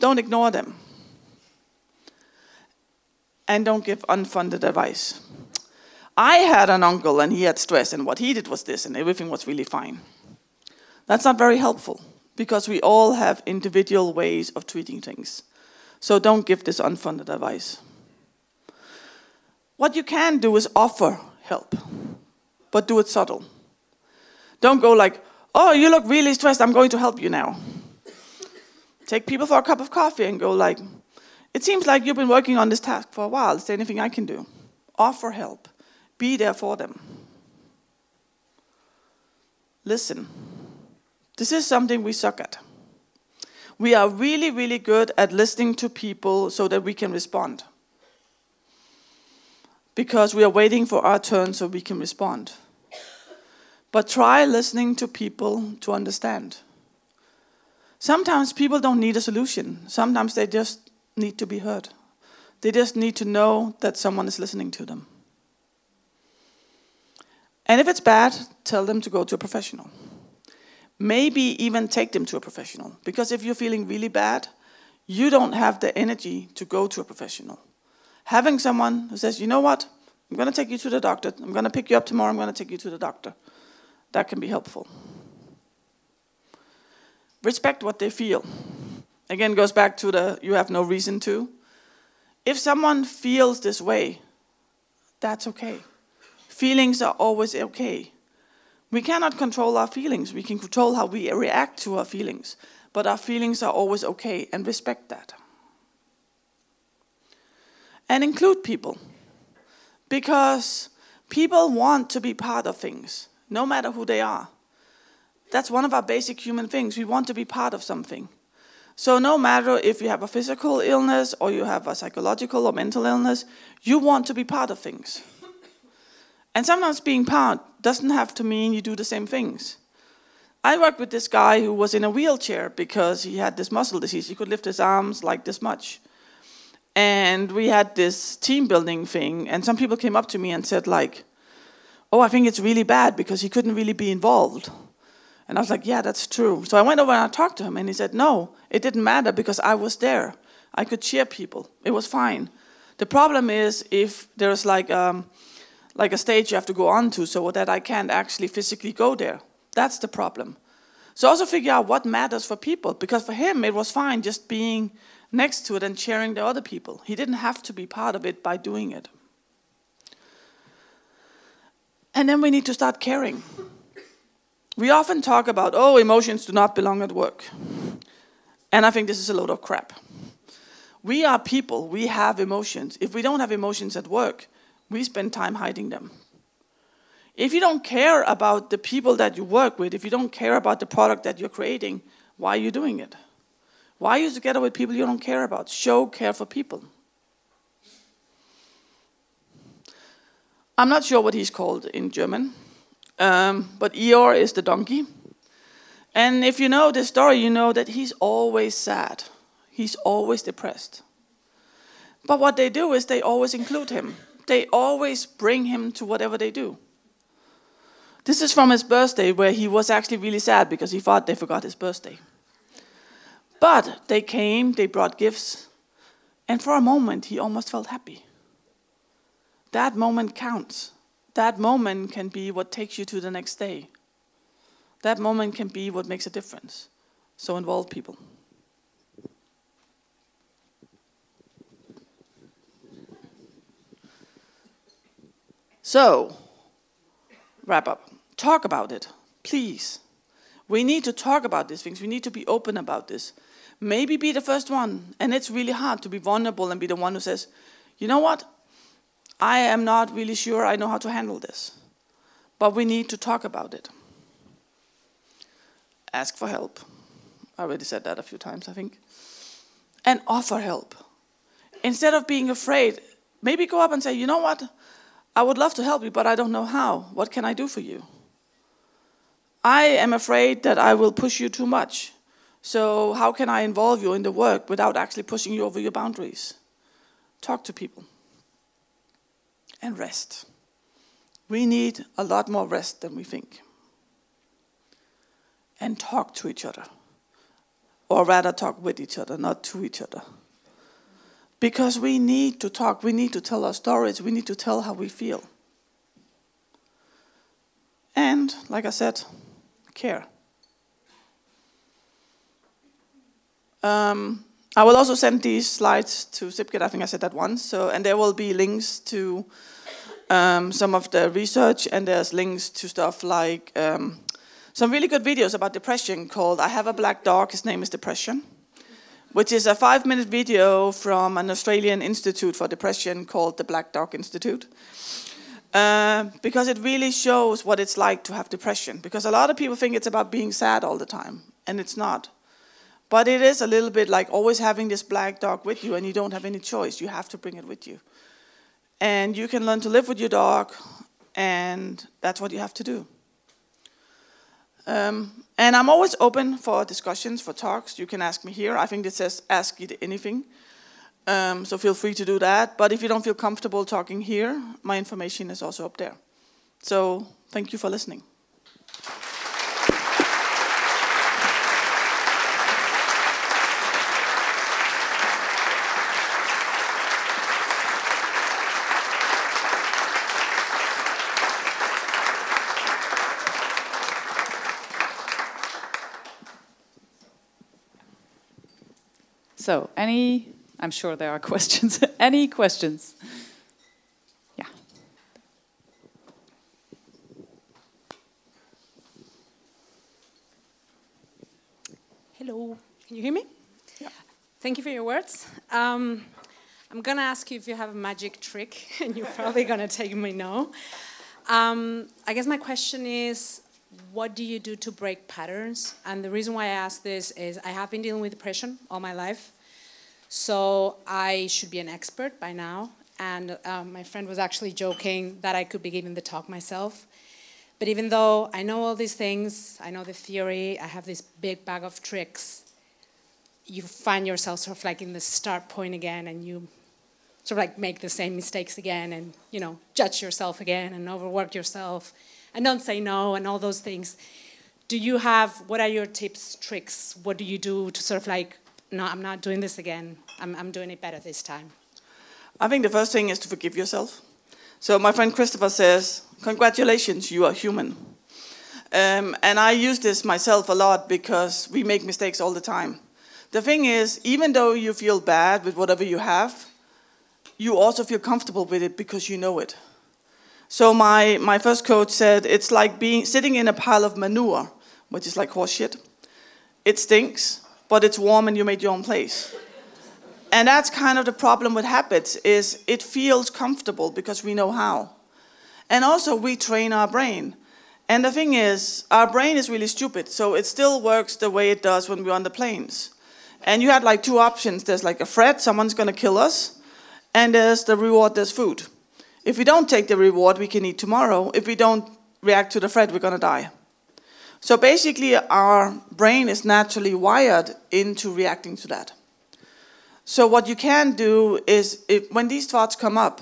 don't ignore them. And don't give unfunded advice. I had an uncle and he had stress and what he did was this and everything was really fine. That's not very helpful because we all have individual ways of treating things. So don't give this unfunded advice. What you can do is offer help, but do it subtle. Don't go like, oh, you look really stressed, I'm going to help you now. Take people for a cup of coffee and go like, it seems like you've been working on this task for a while. Is there anything I can do? Offer help. Be there for them. Listen. This is something we suck at. We are really, really good at listening to people so that we can respond. Because we are waiting for our turn so we can respond. But try listening to people to understand. Sometimes people don't need a solution. Sometimes they just need to be heard. They just need to know that someone is listening to them. And if it's bad, tell them to go to a professional. Maybe even take them to a professional. Because if you're feeling really bad, you don't have the energy to go to a professional. Having someone who says, you know what, I'm going to take you to the doctor. I'm going to pick you up tomorrow. I'm going to take you to the doctor. That can be helpful. Respect what they feel. Again, goes back to the you have no reason to. If someone feels this way, that's okay. Feelings are always okay. We cannot control our feelings. We can control how we react to our feelings. But our feelings are always okay, and respect that. And include people. Because people want to be part of things, no matter who they are. That's one of our basic human things. We want to be part of something. So no matter if you have a physical illness or you have a psychological or mental illness, you want to be part of things. And sometimes being part doesn't have to mean you do the same things. I worked with this guy who was in a wheelchair because he had this muscle disease. He could lift his arms like this much. And we had this team building thing, and some people came up to me and said like, oh, I think it's really bad because he couldn't really be involved. And I was like, yeah, that's true. So I went over and I talked to him, and he said, no, it didn't matter because I was there. I could cheer people. It was fine. The problem is if there's like a stage you have to go on to so that I can't actually physically go there. That's the problem. So also figure out what matters for people, because for him it was fine just being next to it and cheering the other people. He didn't have to be part of it by doing it. And then we need to start caring. We often talk about, oh, emotions do not belong at work. And I think this is a load of crap. We are people, we have emotions. If we don't have emotions at work, we spend time hiding them. If you don't care about the people that you work with, if you don't care about the product that you're creating, why are you doing it? Why are you together with people you don't care about? Show care for people. I'm not sure what he's called in German, but Eeyore is the donkey. And if you know this story, you know that he's always sad. He's always depressed. But what they do is they always include him. They always bring him to whatever they do. This is from his birthday, where he was actually really sad because he thought they forgot his birthday. But they came, they brought gifts, and for a moment he almost felt happy. That moment counts. That moment can be what takes you to the next day. That moment can be what makes a difference. So involve people. So, wrap up. Talk about it, please. We need to talk about these things. We need to be open about this. Maybe be the first one. And it's really hard to be vulnerable and be the one who says, you know what? I am not really sure I know how to handle this. But we need to talk about it. Ask for help. I already said that a few times, I think. And offer help. Instead of being afraid, maybe go up and say, you know what? I would love to help you, but I don't know how. What can I do for you? I am afraid that I will push you too much. So how can I involve you in the work without actually pushing you over your boundaries? talk to people and rest. We need a lot more rest than we think. And talk to each other. Or rather talk with each other, not to each other. Because we need to talk, we need to tell our stories, we need to tell how we feel. And, like I said, care. I will also send these slides to Zipkit, I think I said that once, and there will be links to some of the research, and there's links to stuff like some really good videos about depression called I Have a Black Dog, His Name is Depression, which is a 5-minute video from an Australian institute for depression called the Black Dog Institute. Because it really shows what it's like to have depression. Because a lot of people think it's about being sad all the time, and it's not. But it is a little bit like always having this black dog with you, and you don't have any choice. You have to bring it with you. And you can learn to live with your dog, and that's what you have to do. And I'm always open for discussions, for talks. You can ask me here. I think it says ask Gitte anything. So feel free to do that. But if you don't feel comfortable talking here, my information is also up there. So thank you for listening. So, I'm sure there are questions. Any questions? Yeah. Hello, can you hear me? Yeah. Thank you for your words. I'm going to ask you if you have a magic trick, and you're probably going to take me no. I guess my question is, what do you do to break patterns? And the reason why I ask this is I have been dealing with depression all my life. So I should be an expert by now. And my friend was actually joking that I could be giving the talk myself. But even though I know all these things, I know the theory, I have this big bag of tricks, you find yourself sort of like in the start point again, and you sort of like make the same mistakes again, and judge yourself again and overwork yourself and don't say no and all those things. What are your tips, tricks? What do you do to sort of like, no, I'm not doing this again. I'm doing it better this time. I think the first thing is to forgive yourself. So my friend Christopher says, congratulations, you are human. And I use this myself a lot because we make mistakes all the time. The thing is, even though you feel bad with whatever you have, you also feel comfortable with it because you know it. So my first coach said, it's like sitting in a pile of manure, which is like horse shit. It stinks, but it's warm and you made your own place. And that's kind of the problem with habits, is it feels comfortable because we know how. And also we train our brain. And the thing is, our brain is really stupid, so it still works the way it does when we're on the planes. And you had like 2 options. There's like a threat, someone's going to kill us, and there's the reward, there's food. If we don't take the reward, we can eat tomorrow. If we don't react to the threat, we're going to die. So basically, our brain is naturally wired into reacting to that. So what you can do is, when these thoughts come up,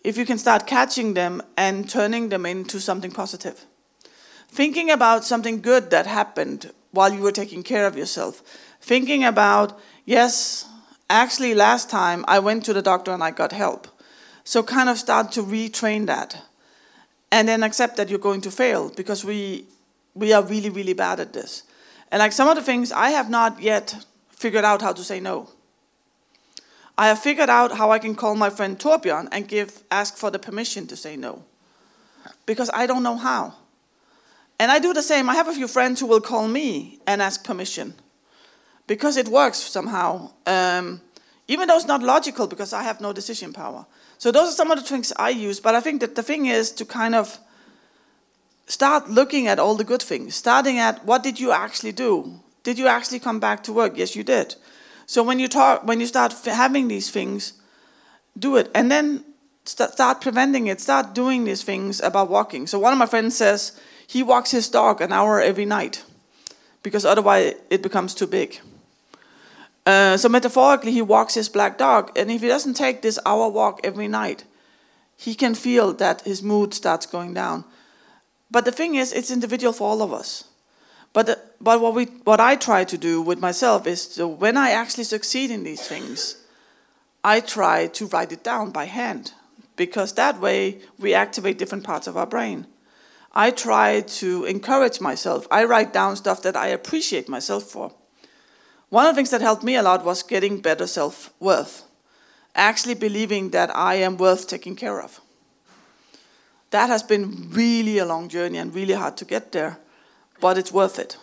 if you can start catching them and turning them into something positive. Thinking about something good that happened while you were taking care of yourself. Thinking about, yes, actually last time I went to the doctor and I got help. So kind of start to retrain that. And then accept that you're going to fail, because we are really, really bad at this. And like some of the things, I have not yet figured out how to say no. I have figured out how I can call my friend Torbjørn and ask for the permission to say no. Because I don't know how. And I do the same. I have a few friends who will call me and ask permission. Because it works somehow. Even though it's not logical, because I have no decision power. So those are some of the tricks I use. But I think that the thing is to kind of start looking at all the good things. Starting at, what did you actually do? Did you actually come back to work? Yes, you did. So when you start having these things, do it. And then start preventing it. Start doing these things about walking. So one of my friends says he walks his dog an hour every night, because otherwise it becomes too big. So metaphorically, he walks his black dog, and if he doesn't take this hour walk every night, he can feel that his mood starts going down. But the thing is, it's individual for all of us. But what I try to do with myself is to, when I actually succeed in these things, I try to write it down by hand, because that way we activate different parts of our brain. I try to encourage myself. I write down stuff that I appreciate myself for. One of the things that helped me a lot was getting better self-worth. Actually believing that I am worth taking care of. That has been really a long journey and really hard to get there, but it's worth it.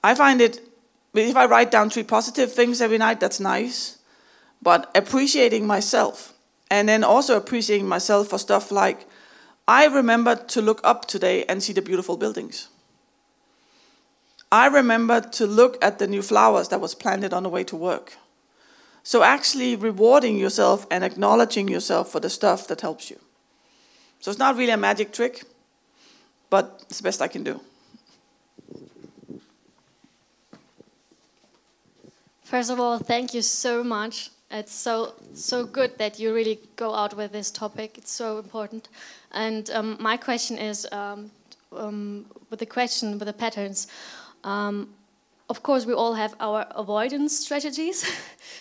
I find it, if I write down 3 positive things every night, that's nice, but appreciating myself, and then also appreciating myself for stuff like, I remembered to look up today and see the beautiful buildings. I remembered to look at the new flowers that was planted on the way to work. So actually rewarding yourself and acknowledging yourself for the stuff that helps you. So it's not really a magic trick, but it's the best I can do. First of all, thank you so much. It's so good that you really go out with this topic. It's so important. And my question is, with the patterns, of course we all have our avoidance strategies.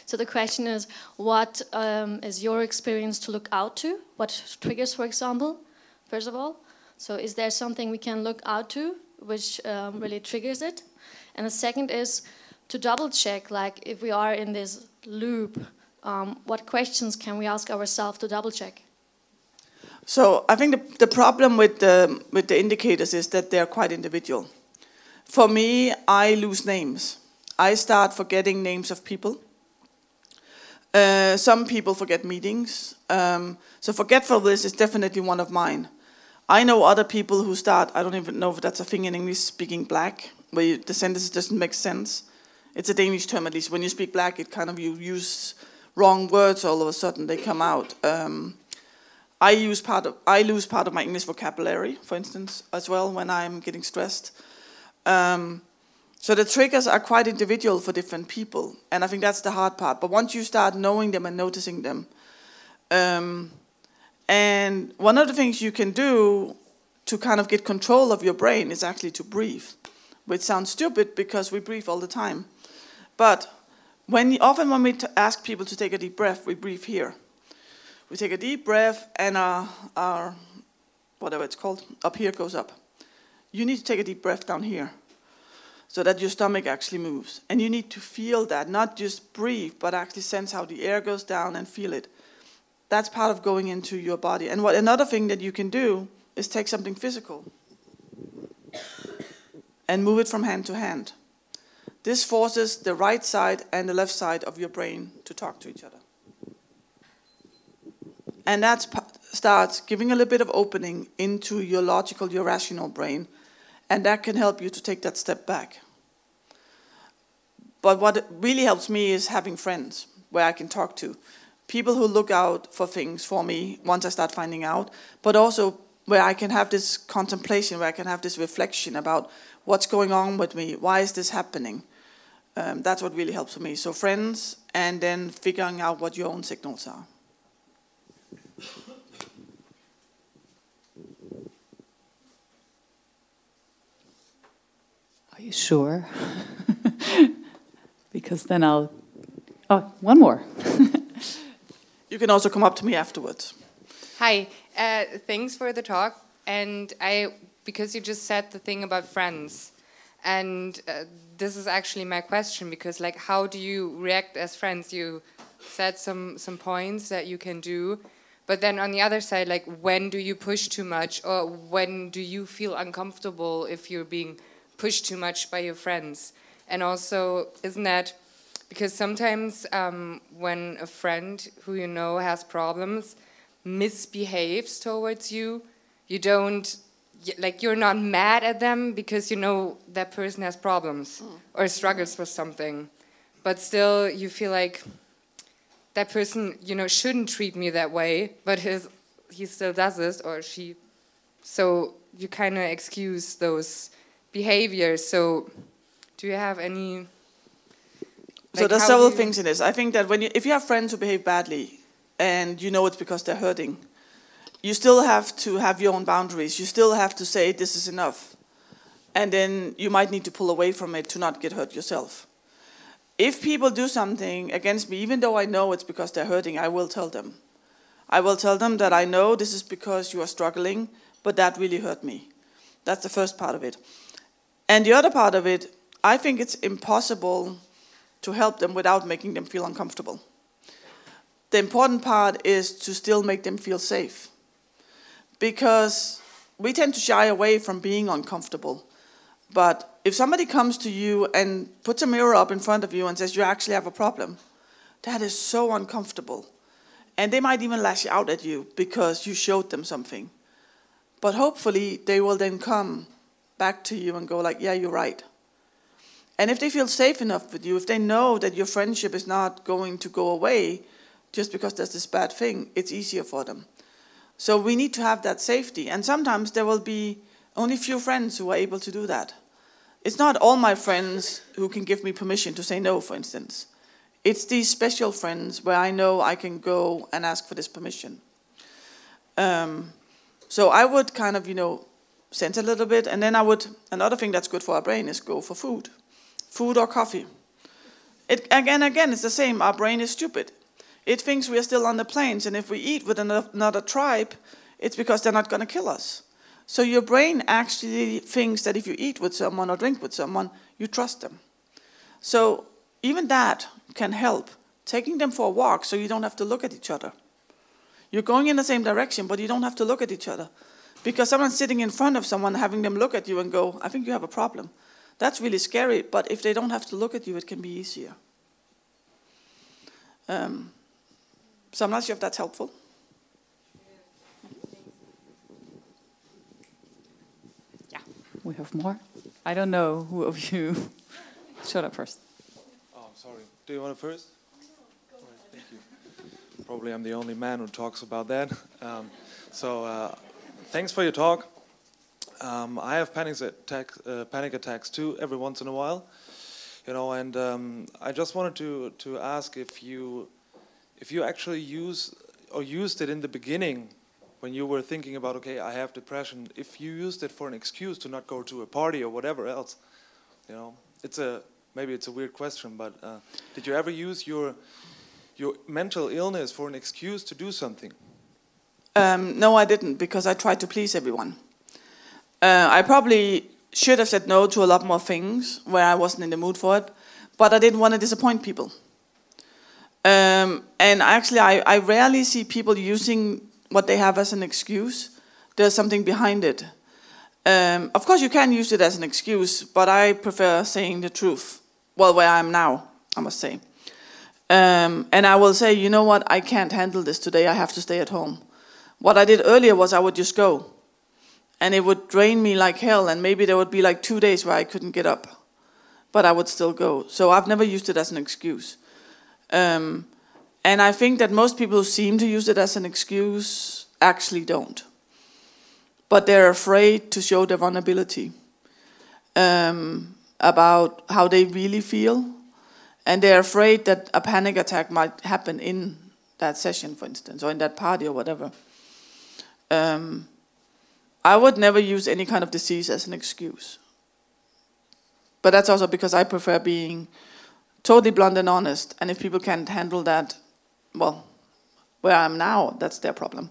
So the question is, what is your experience to look out to? What triggers, for example, first of all? So is there something we can look out to which really triggers it? And the second is to double check, like if we are in this loop, what questions can we ask ourselves to double check? So I think the problem with the indicators is that they're quite individual. For me, I lose names. I start forgetting names of people. Some people forget meetings. So forgetfulness is definitely one of mine. I know other people who start, I don't even know if that's a thing in English, speaking black, where the sentence doesn't make sense. It's a Danish term at least. When you speak black, it kind of, you use wrong words, all of a sudden they come out. I lose part of my English vocabulary, for instance, as well when I'm getting stressed. So the triggers are quite individual for different people, and I think that's the hard part. But once you start knowing them and noticing them, and one of the things you can do to kind of get control of your brain is actually to breathe, which sounds stupid because we breathe all the time. But often when we ask people to take a deep breath, we breathe here. We take a deep breath and our whatever it's called, up here goes up. You need to take a deep breath down here so that your stomach actually moves. And you need to feel that, not just breathe, but actually sense how the air goes down and feel it. That's part of going into your body. And another thing that you can do is take something physical and move it from hand to hand. This forces the right side and the left side of your brain to talk to each other. And that starts giving a little bit of opening into your logical, your rational brain, and that can help you to take that step back. But what really helps me is having friends where I can talk to. People who look out for things for me once I start finding out, but also where I can have this contemplation, where I can have this reflection about what's going on with me, why is this happening? That's what really helps for me. So friends, and then figuring out what your own signals are. Are you sure? Because then I'll... Oh, one more. You can also come up to me afterwards. Hi, thanks for the talk. And because you just said the thing about friends, and this is actually my question, because like, how do you react as friends? You said some points that you can do, but then on the other side, like, when do you push too much, or when do you feel uncomfortable if you're being pushed too much by your friends? And also, isn't that because sometimes when a friend who you know has problems misbehaves towards you, you don't, like, you're not mad at them because you know that person has problems or struggles with something, but still you feel like that person, you know, shouldn't treat me that way, but he still does this, or she. So you kind of excuse those behaviors. So do you have any So there's several things in this. I think that if you have friends who behave badly, and you know it's because they're hurting, you still have to have your own boundaries. You still have to say this is enough, and then you might need to pull away from it to not get hurt yourself. If people do something against me, even though I know it's because they're hurting, I will tell them. I will tell them that I know this is because you are struggling, but that really hurt me. That's the first part of it. And the other part of it, I think it's impossible to help them without making them feel uncomfortable. The important part is to still make them feel safe. Because we tend to shy away from being uncomfortable. But if somebody comes to you and puts a mirror up in front of you and says, you actually have a problem, that is so uncomfortable. And they might even lash out at you because you showed them something. But hopefully they will then come back to you and go like, yeah, you're right. And if they feel safe enough with you, if they know that your friendship is not going to go away just because there's this bad thing, it's easier for them. So we need to have that safety. And sometimes there will be only few friends who are able to do that. It's not all my friends who can give me permission to say no, for instance. It's these special friends where I know I can go and ask for this permission. So I would kind of, sense a little bit. And then another thing that's good for our brain is go for food. Food or coffee. Again, it's the same. Our brain is stupid. It thinks we are still on the plains, and if we eat with another tribe, it's because they're not going to kill us. So your brain actually thinks that if you eat with someone or drink with someone, you trust them. So even that can help. Taking them for a walk so you don't have to look at each other. You're going in the same direction, but you don't have to look at each other. Because someone's sitting in front of someone, having them look at you and go, I think you have a problem. That's really scary, but if they don't have to look at you, it can be easier. So I'm not sure if that's helpful. Yeah, we have more. I don't know who of you shut up first. Oh, I'm sorry. Do you want it first? All right, thank you. Probably I'm the only man who talks about that. Thanks for your talk. I have panic attacks too every once in a while, and I just wanted to ask if you actually used it in the beginning when you were thinking about, okay, I have depression, if you used it for an excuse to not go to a party or whatever else. Maybe it's a weird question, but did you ever use your mental illness for an excuse to do something? No, I didn't, because I tried to please everyone. I probably should have said no to a lot more things where I wasn't in the mood for it, but I didn't want to disappoint people. And actually, I rarely see people using what they have as an excuse. There's something behind it. Of course, you can use it as an excuse, but I prefer saying the truth. Well, where I am now, I must say. And I will say, you know what, I can't handle this today, I have to stay at home. What I did earlier was I would just go. And it would drain me like hell, and maybe there would be like 2 days where I couldn't get up. But I would still go. So I've never used it as an excuse. And I think that most people who seem to use it as an excuse actually don't. But they're afraid to show their vulnerability about how they really feel. And they're afraid that a panic attack might happen in that session, for instance, or in that party or whatever. I would never use any kind of disease as an excuse. But that's also because I prefer being totally blunt and honest. And if people can't handle that, well, where I am now, that's their problem.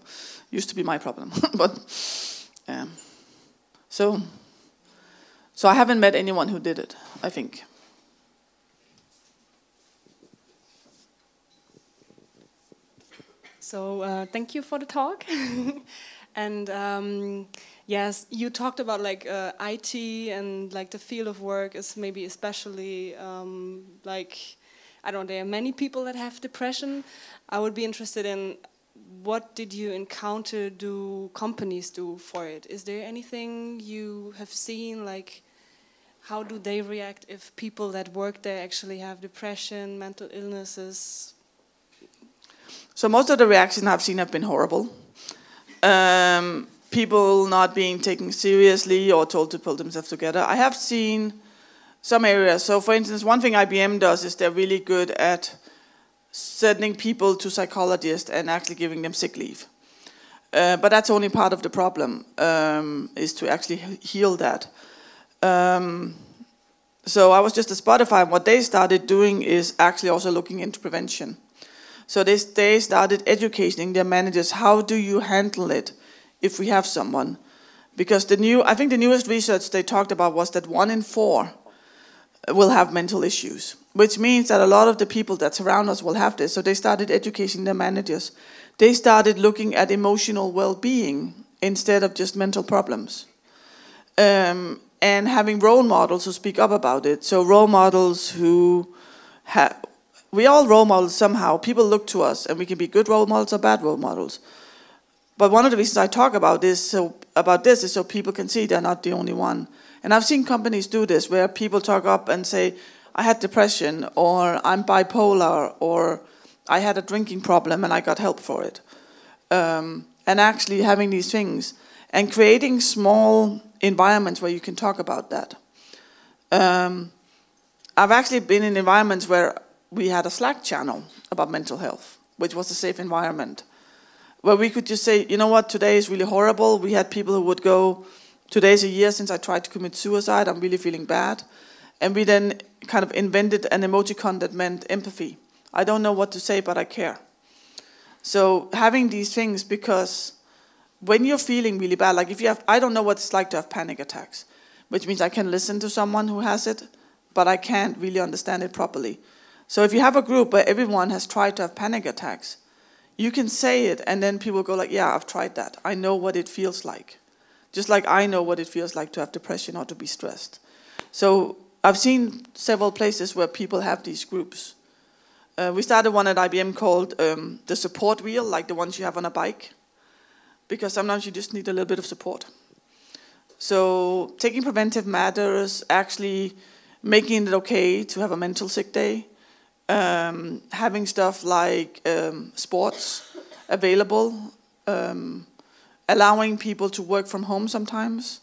Used to be my problem. But so I haven't met anyone who did it, I think. So thank you for the talk. And yes, you talked about like IT and like the field of work is maybe especially like, I don't know, there are many people that have depression. I would be interested in what did you encounter, do companies do for it? Is there anything you have seen, like how do they react if people that work there actually have depression, mental illnesses? So most of the reactions I've seen have been horrible. People not being taken seriously or told to pull themselves together. I have seen some areas. So for instance, one thing IBM does is they're really good at sending people to psychologists and actually giving them sick leave. But that's only part of the problem, is to actually heal that. So I was just at Spotify, and what they started doing is actually also looking into prevention. So they started educating their managers, how do you handle it if we have someone? Because I think the newest research they talked about was that 1 in 4 will have mental issues, which means that a lot of the people that surround us will have this. So they started educating their managers. They started looking at emotional well-being instead of just mental problems. And having role models who speak up about it. So role models who we all role models somehow. People look to us, and we can be good role models or bad role models. But one of the reasons I talk about this is so people can see they're not the only one. And I've seen companies do this, where people talk up and say, I had depression, or I'm bipolar, or I had a drinking problem and I got help for it. And actually having these things and creating small environments where you can talk about that. I've actually been in environments where we had a Slack channel about mental health, which was a safe environment, where we could just say, you know what, today is really horrible. We had people who would go, today's a year since I tried to commit suicide, I'm really feeling bad. And we then kind of invented an emoticon that meant empathy. I don't know what to say, but I care. So having these things, because when you're feeling really bad, like if you have, I don't know what it's like to have panic attacks, which means I can listen to someone who has it, but I can't really understand it properly. So if you have a group where everyone has tried to have panic attacks, you can say it, and then people go like, yeah, I've tried that. I know what it feels like. Just like I know what it feels like to have depression or to be stressed. So I've seen several places where people have these groups. We started one at IBM called the support wheel, like the ones you have on a bike, because sometimes you just need a little bit of support. So taking preventive matters, actually making it okay to have a mental sick day, having stuff like sports available, allowing people to work from home sometimes.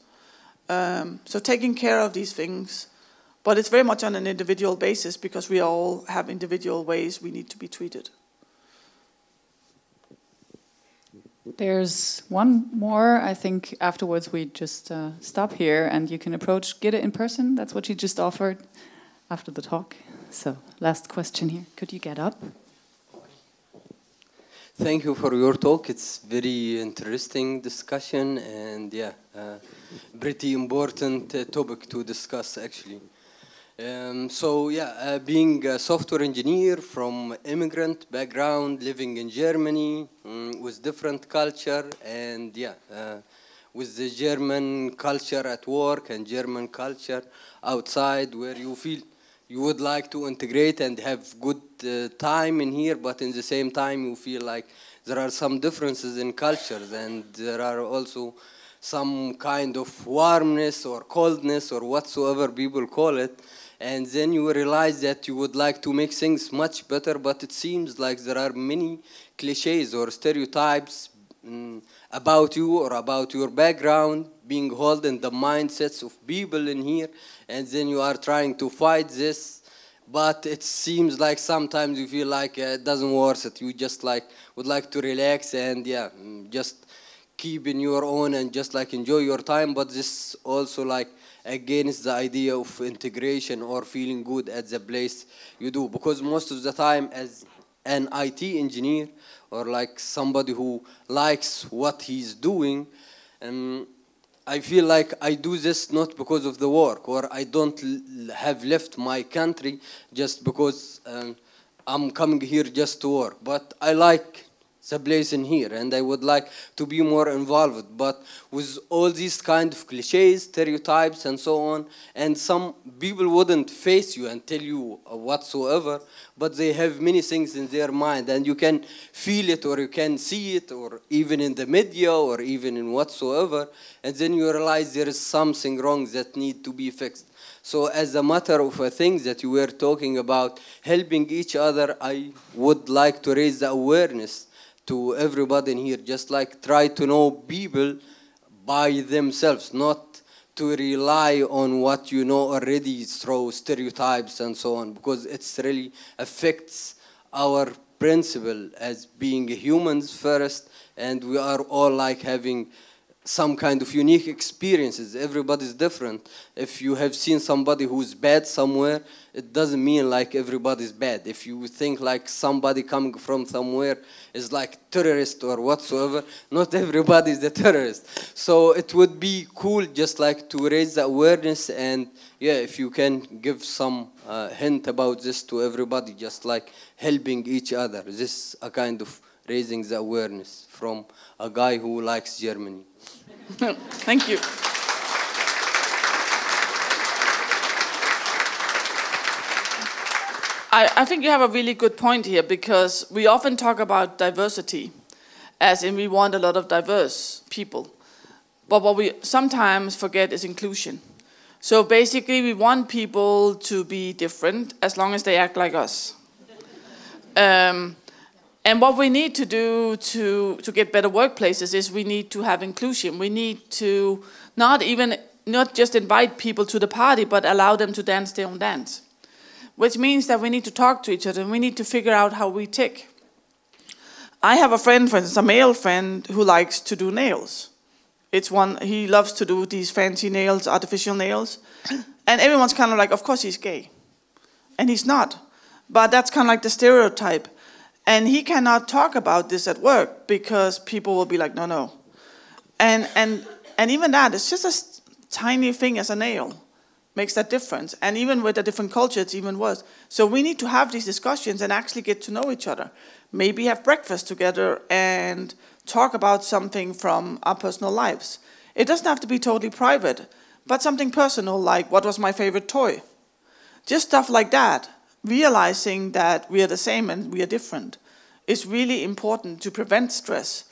So taking care of these things. But it's very much on an individual basis, because we all have individual ways we need to be treated. There's one more. I think afterwards we just stop here and you can approach Gitte in person. That's what she just offered after the talk. So last question here. Could you get up? Thank you for your talk. It's very interesting discussion, and yeah, pretty important topic to discuss actually. So yeah, being a software engineer from immigrant background, living in Germany with different culture, and yeah, with the German culture at work and German culture outside, where you feel you would like to integrate and have good time in here, but in the same time you feel like there are some differences in cultures, and there are also some kind of warmness or coldness or whatsoever people call it. And then you realize that you would like to make things much better, but it seems like there are many cliches or stereotypes about you or about your background being held in the mindsets of people in here, and then you are trying to fight this, but it seems like sometimes you feel like it doesn't worth it. You just like would like to relax and yeah, just keep in your own and just like enjoy your time, but this also like against the idea of integration or feeling good at the place you do, because most of the time as an IT engineer or like somebody who likes what he's doing, I feel like I do this not because of the work, or I don't have left my country just because I'm coming here just to work, but I like the place in here and I would like to be more involved. But with all these kind of cliches, stereotypes and so on, and some people wouldn't face you and tell you whatsoever, but they have many things in their mind and you can feel it or you can see it, or even in the media or even in whatsoever, and then you realize there is something wrong that need to be fixed. So as a matter of a thing that you were talking about, helping each other, I would like to raise the awareness to everybody in here, just like try to know people by themselves, not to rely on what you know already through stereotypes and so on, because it's really affects our principle as being humans first, and we are all like having some kind of unique experiences. Everybody's different. If you have seen somebody who's bad somewhere, it doesn't mean like everybody's bad. If you think like somebody coming from somewhere is like terrorist or whatsoever, not everybody is a terrorist. So it would be cool just like to raise the awareness, and yeah, if you can give some hint about this to everybody, just like helping each other. This is a kind of raising the awareness from a guy who likes Germany. Thank you. I think you have a really good point here, because we often talk about diversity as in we want a lot of diverse people. But what we sometimes forget is inclusion. So basically we want people to be different as long as they act like us. And what we need to do to get better workplaces is we need to have inclusion. We need to not just invite people to the party, but allow them to dance their own dance. Which means that we need to talk to each other, and we need to figure out how we tick. I have a friend, for instance, a male friend, who likes to do nails. He loves to do these fancy nails, artificial nails. And everyone's kind of like, of course he's gay. And he's not. But that's kind of like the stereotype. And he cannot talk about this at work because people will be like, no. And even that, it's just a tiny thing as a nail makes that difference. And even with a different culture, it's even worse. So we need to have these discussions and actually get to know each other. Maybe have breakfast together and talk about something from our personal lives. It doesn't have to be totally private, but something personal, like what was my favorite toy? Just stuff like that. Realizing that we are the same and we are different is really important to prevent stress,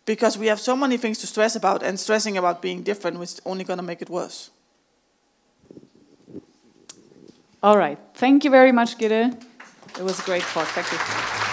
because we have so many things to stress about, and stressing about being different is only going to make it worse. All right. Thank you very much, Gitte. It was a great talk. Thank you.